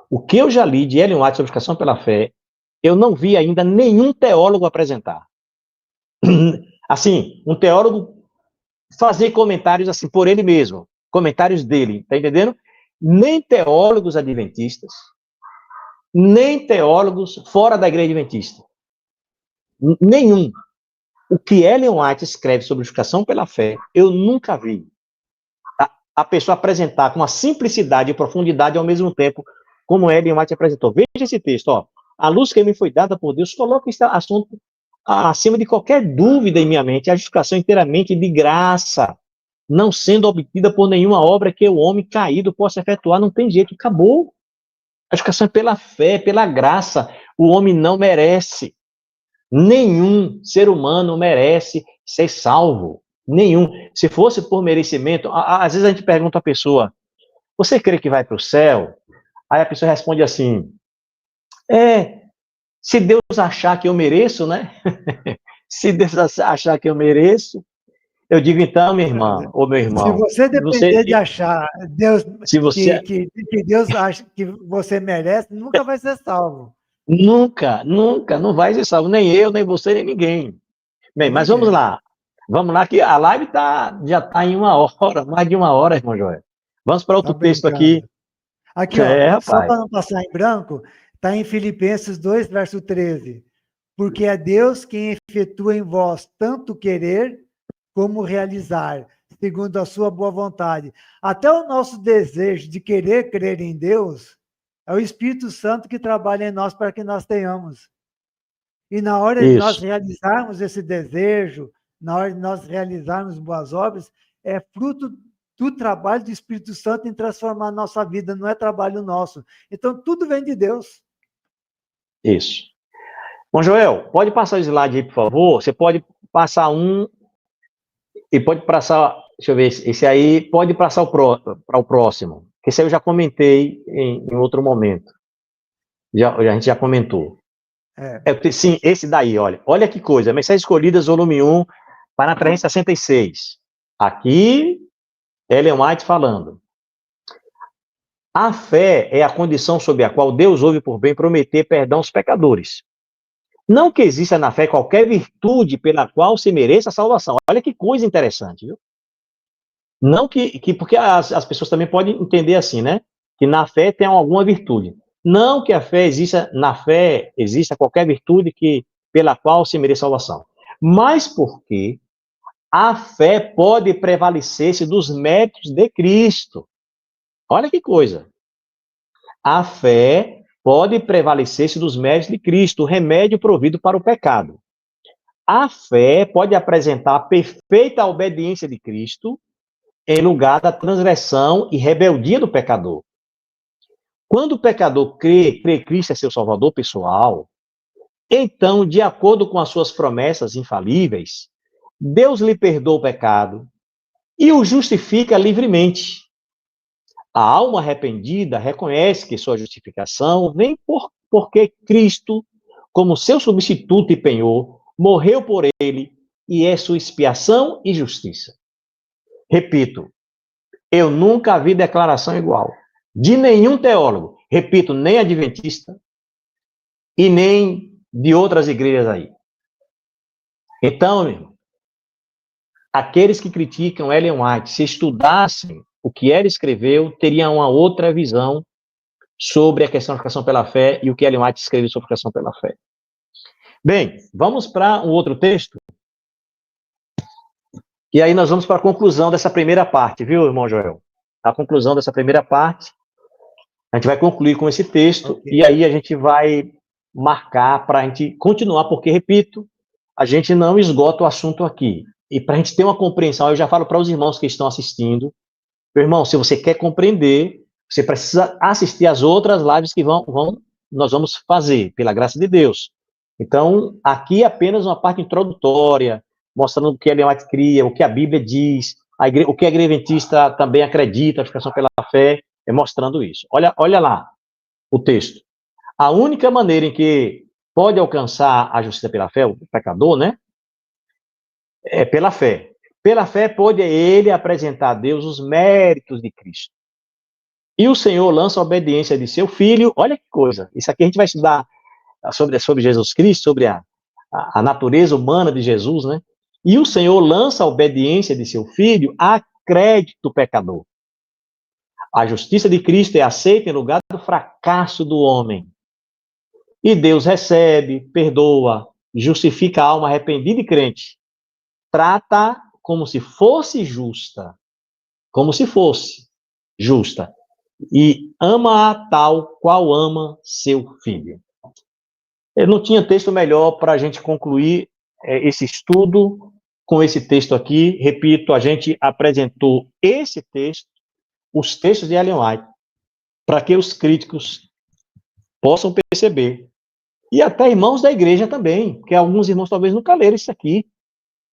o que eu já li de Ellen White sobre educação pela fé, eu não vi ainda nenhum teólogo apresentar. Assim, um teólogo fazer comentários assim por ele mesmo, comentários dele, tá entendendo? Nem teólogos adventistas, nem teólogos fora da igreja adventista. Nenhum. O que Ellen White escreve sobre justificação pela fé, eu nunca vi. A pessoa apresentar com uma simplicidade e profundidade ao mesmo tempo, como Ellen White apresentou. Veja esse texto, ó. A luz que me foi dada por Deus, coloca esse assunto acima de qualquer dúvida em minha mente. A justificação inteiramente de graça, não sendo obtida por nenhuma obra que o homem caído possa efetuar. Não tem jeito, acabou. A justificação é pela fé, pela graça. O homem não merece. Nenhum ser humano merece ser salvo. Nenhum. Se fosse por merecimento, às vezes a gente pergunta à pessoa, você crê que vai para o céu? Aí a pessoa responde assim, se Deus achar que eu mereço, né? Se Deus achar que eu mereço, eu digo então, minha irmã, ou meu Se irmão, você depender de achar Deus, se você que Deus acha que você merece, nunca vai ser salvo. nunca, não vai ser salvo, nem eu, nem você, nem ninguém. Bem, Nem mas ninguém. vamos lá que a live já está em 1 hora, mais de 1 hora, irmão Joel. Vamos para Tá outro texto aqui. brincando. Aqui, ó, só Rapaz, para não passar em branco, está em Filipenses 2, verso 13. Porque é Deus quem efetua em vós tanto querer como realizar, segundo a sua boa vontade. Até o nosso desejo de querer crer em Deus é o Espírito Santo que trabalha em nós para que nós tenhamos. E na hora de nós isso, realizarmos esse desejo, na hora de nós realizarmos boas obras, é fruto do trabalho do Espírito Santo em transformar a nossa vida, não é trabalho nosso. Então, tudo vem de Deus. isso. Bom, Joel, pode passar o slide aí, por favor? Você pode passar um e pode passar, deixa eu ver, esse aí pode passar para o próximo. Esse aí eu já comentei em outro momento. A gente já comentou. Sim, esse daí, olha que coisa. Mensagens Escolhidas, volume 1, para 366. Aqui, Ellen White falando. A fé é a condição sob a qual Deus ouve por bem prometer perdão aos pecadores. Não que exista na fé qualquer virtude pela qual se mereça a salvação. Olha que coisa interessante, viu? Não porque as pessoas também podem entender assim, né? Que na fé tem alguma virtude. Não que na fé exista qualquer virtude pela qual se mereça salvação. Mas porque a fé pode prevalecer-se dos méritos de Cristo. Olha que coisa. A fé pode prevalecer-se dos méritos de Cristo, o remédio provido para o pecado. A fé pode apresentar a perfeita obediência de Cristo em lugar da transgressão e rebeldia do pecador. Quando o pecador crê Cristo é seu salvador pessoal, então, de acordo com as suas promessas infalíveis, Deus lhe perdoa o pecado e o justifica livremente. A alma arrependida reconhece que sua justificação vem porque Cristo, como seu substituto e penhor, morreu por ele e é sua expiação e justiça. Repito, eu nunca vi declaração igual de nenhum teólogo, repito, nem adventista e nem de outras igrejas aí. Então, meu irmão, aqueles que criticam Ellen White, se estudassem o que ela escreveu, teriam uma outra visão sobre a questão da educação pela fé e o que Ellen White escreveu sobre a educação pela fé. Bem, vamos para um outro texto. E aí nós vamos para a conclusão dessa primeira parte, viu, irmão Joel? A conclusão dessa primeira parte, A gente vai concluir com esse texto, Ok. e aí a gente vai marcar para a gente continuar, porque, repito, a gente não esgota o assunto aqui. E para a gente ter uma compreensão, eu já falo para os irmãos que estão assistindo, meu irmão, se você quer compreender, você precisa assistir às outras lives que nós vamos fazer, pela graça de Deus. Então, aqui é apenas uma parte introdutória, mostrando o que a Ellen White cria, o que a Bíblia diz, o que a Igreja Adventista também acredita, a justificação pela fé, é mostrando isso. Olha lá o texto. A única maneira em que pode alcançar a justiça pela fé, o pecador, né? É pela fé. Pela fé pode ele apresentar a Deus os méritos de Cristo. E o Senhor lança a obediência de seu Filho. Olha que coisa. Isso aqui a gente vai estudar sobre Jesus Cristo, sobre a natureza humana de Jesus, né? E o Senhor lança a obediência de seu Filho a crédito do pecador. A justiça de Cristo é aceita em lugar do fracasso do homem. E Deus recebe, perdoa, justifica a alma arrependida e crente. Trata como se fosse justa. Como se fosse justa. E ama-a tal qual ama seu filho. Eu não tinha texto melhor para a gente concluir esse estudo com esse texto aqui. Repito, a gente apresentou esse texto, os textos de Ellen White, para que os críticos possam perceber. E até irmãos da igreja também, porque alguns irmãos talvez nunca leram isso aqui,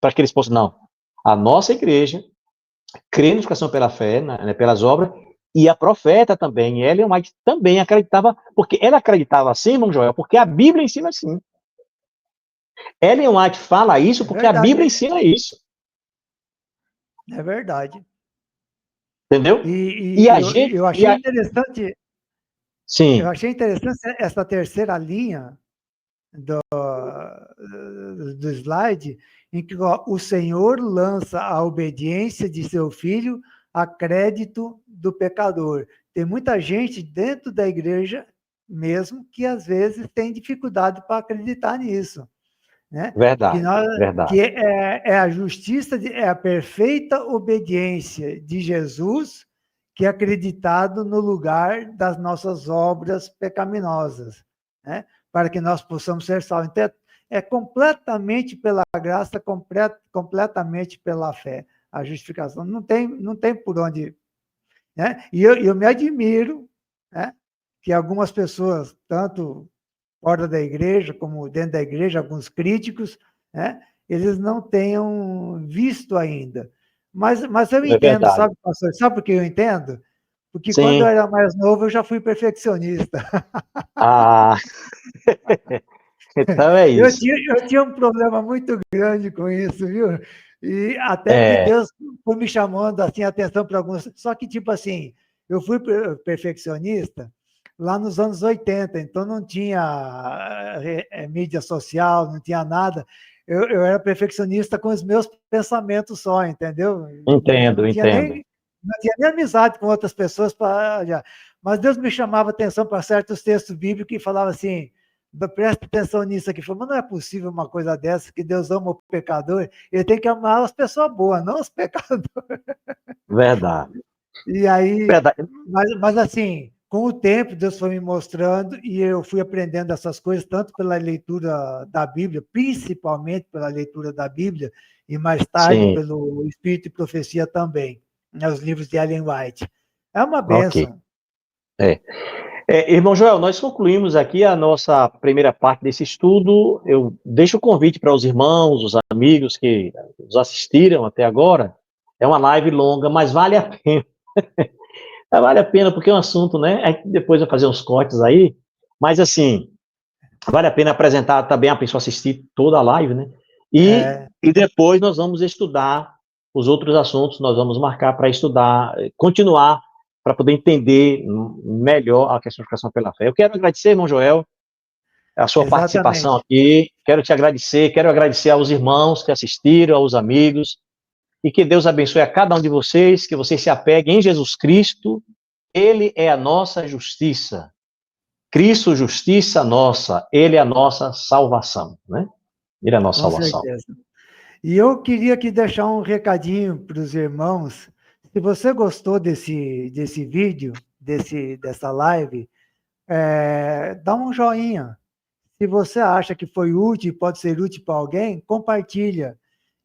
para que eles possam, não. A nossa igreja crê na justificação pela fé, né, pelas obras, e a profeta também, Ellen White também acreditava, porque ela acreditava assim, irmão Joel, porque a Bíblia ensina assim. Ellen White fala isso porque a Bíblia ensina isso. É verdade. Entendeu? Eu achei interessante. Sim. Eu achei interessante essa terceira linha do slide, em que o Senhor lança a obediência de seu filho a crédito do pecador. Tem muita gente dentro da igreja mesmo que às vezes tem dificuldade para acreditar nisso. Né? Verdade, verdade. Que é a justiça, é a perfeita obediência de Jesus que é acreditado no lugar das nossas obras pecaminosas, né? Para que nós possamos ser salvos. Então, é completamente pela graça, completamente pela fé. A justificação não tem por onde. Né? E eu me admiro, né, que algumas pessoas, tanto fora da igreja, como dentro da igreja, alguns críticos, né, eles não tenham visto ainda. Mas eu entendo, sabe, pastor? Sabe por que eu entendo? Porque Sim. Quando eu era mais novo, eu já fui perfeccionista. Ah, então é isso. Eu tinha um problema muito grande com isso, viu? E até que Deus foi me chamando assim, a atenção para alguns. Só que, tipo assim, eu fui perfeccionista lá nos anos 80, então não tinha mídia social, não tinha nada. Eu era perfeccionista com os meus pensamentos só, entendeu? Entendo. Não tinha nem amizade com outras pessoas. Mas Deus me chamava atenção para certos textos bíblicos e falava assim, presta atenção nisso aqui. Falei, mas não é possível uma coisa dessa, que Deus ama o pecador, ele tem que amar as pessoas boas, não os pecadores. Verdade. E aí, Verdade. mas assim, com o tempo, Deus foi me mostrando e eu fui aprendendo essas coisas, tanto pela leitura da Bíblia, principalmente pela leitura da Bíblia, e mais tarde Sim. pelo Espírito e Profecia também, os livros de Ellen White. É uma bênção. Okay. Irmão Joel, nós concluímos aqui a nossa primeira parte desse estudo. Eu deixo o convite para os irmãos, os amigos que nos assistiram até agora. É uma live longa, mas vale a pena. Vale a pena porque é um assunto, né? Depois eu fazer uns cortes aí. Mas, assim, vale a pena apresentar também a pessoa assistir toda a live, né? E depois nós vamos estudar os outros assuntos, nós vamos marcar para estudar, continuar, para poder entender melhor a questão de educação pela fé. Eu quero agradecer, irmão Joel, a sua participação aqui. Quero te agradecer, quero agradecer aos irmãos que assistiram, aos amigos, e que Deus abençoe a cada um de vocês, que vocês se apeguem em Jesus Cristo. Ele é a nossa justiça. Cristo, justiça nossa. Ele é a nossa salvação, né? Ele é a nossa salvação. Com certeza. E eu queria aqui deixar um recadinho para os irmãos. Se você gostou desse vídeo, dessa live, dá um joinha. Se você acha que foi útil, pode ser útil para alguém, compartilha.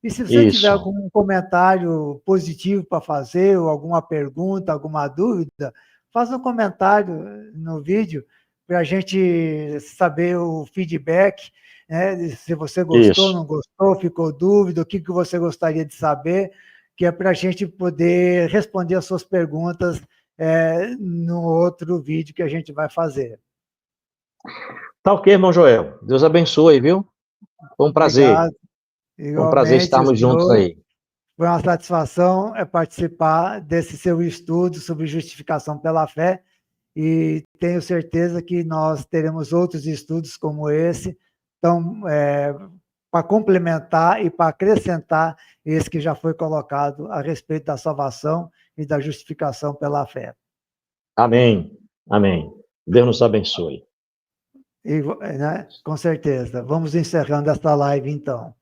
E se você tiver algum comentário positivo para fazer, ou alguma pergunta, alguma dúvida, faça um comentário no vídeo para a gente saber o feedback, né? Se você gostou, não gostou, ficou dúvida, o que você gostaria de saber, que é para a gente poder responder as suas perguntas no outro vídeo que a gente vai fazer. Tá ok, irmão Joel. Deus abençoe, viu? Foi um prazer. Obrigado. Foi um prazer estarmos juntos aí. Foi uma satisfação participar desse seu estudo sobre justificação pela fé e tenho certeza que nós teremos outros estudos como esse, então, para complementar e para acrescentar esse que já foi colocado a respeito da salvação e da justificação pela fé. Amém. Amém. Deus nos abençoe. E, né, com certeza. Vamos encerrando esta live, então.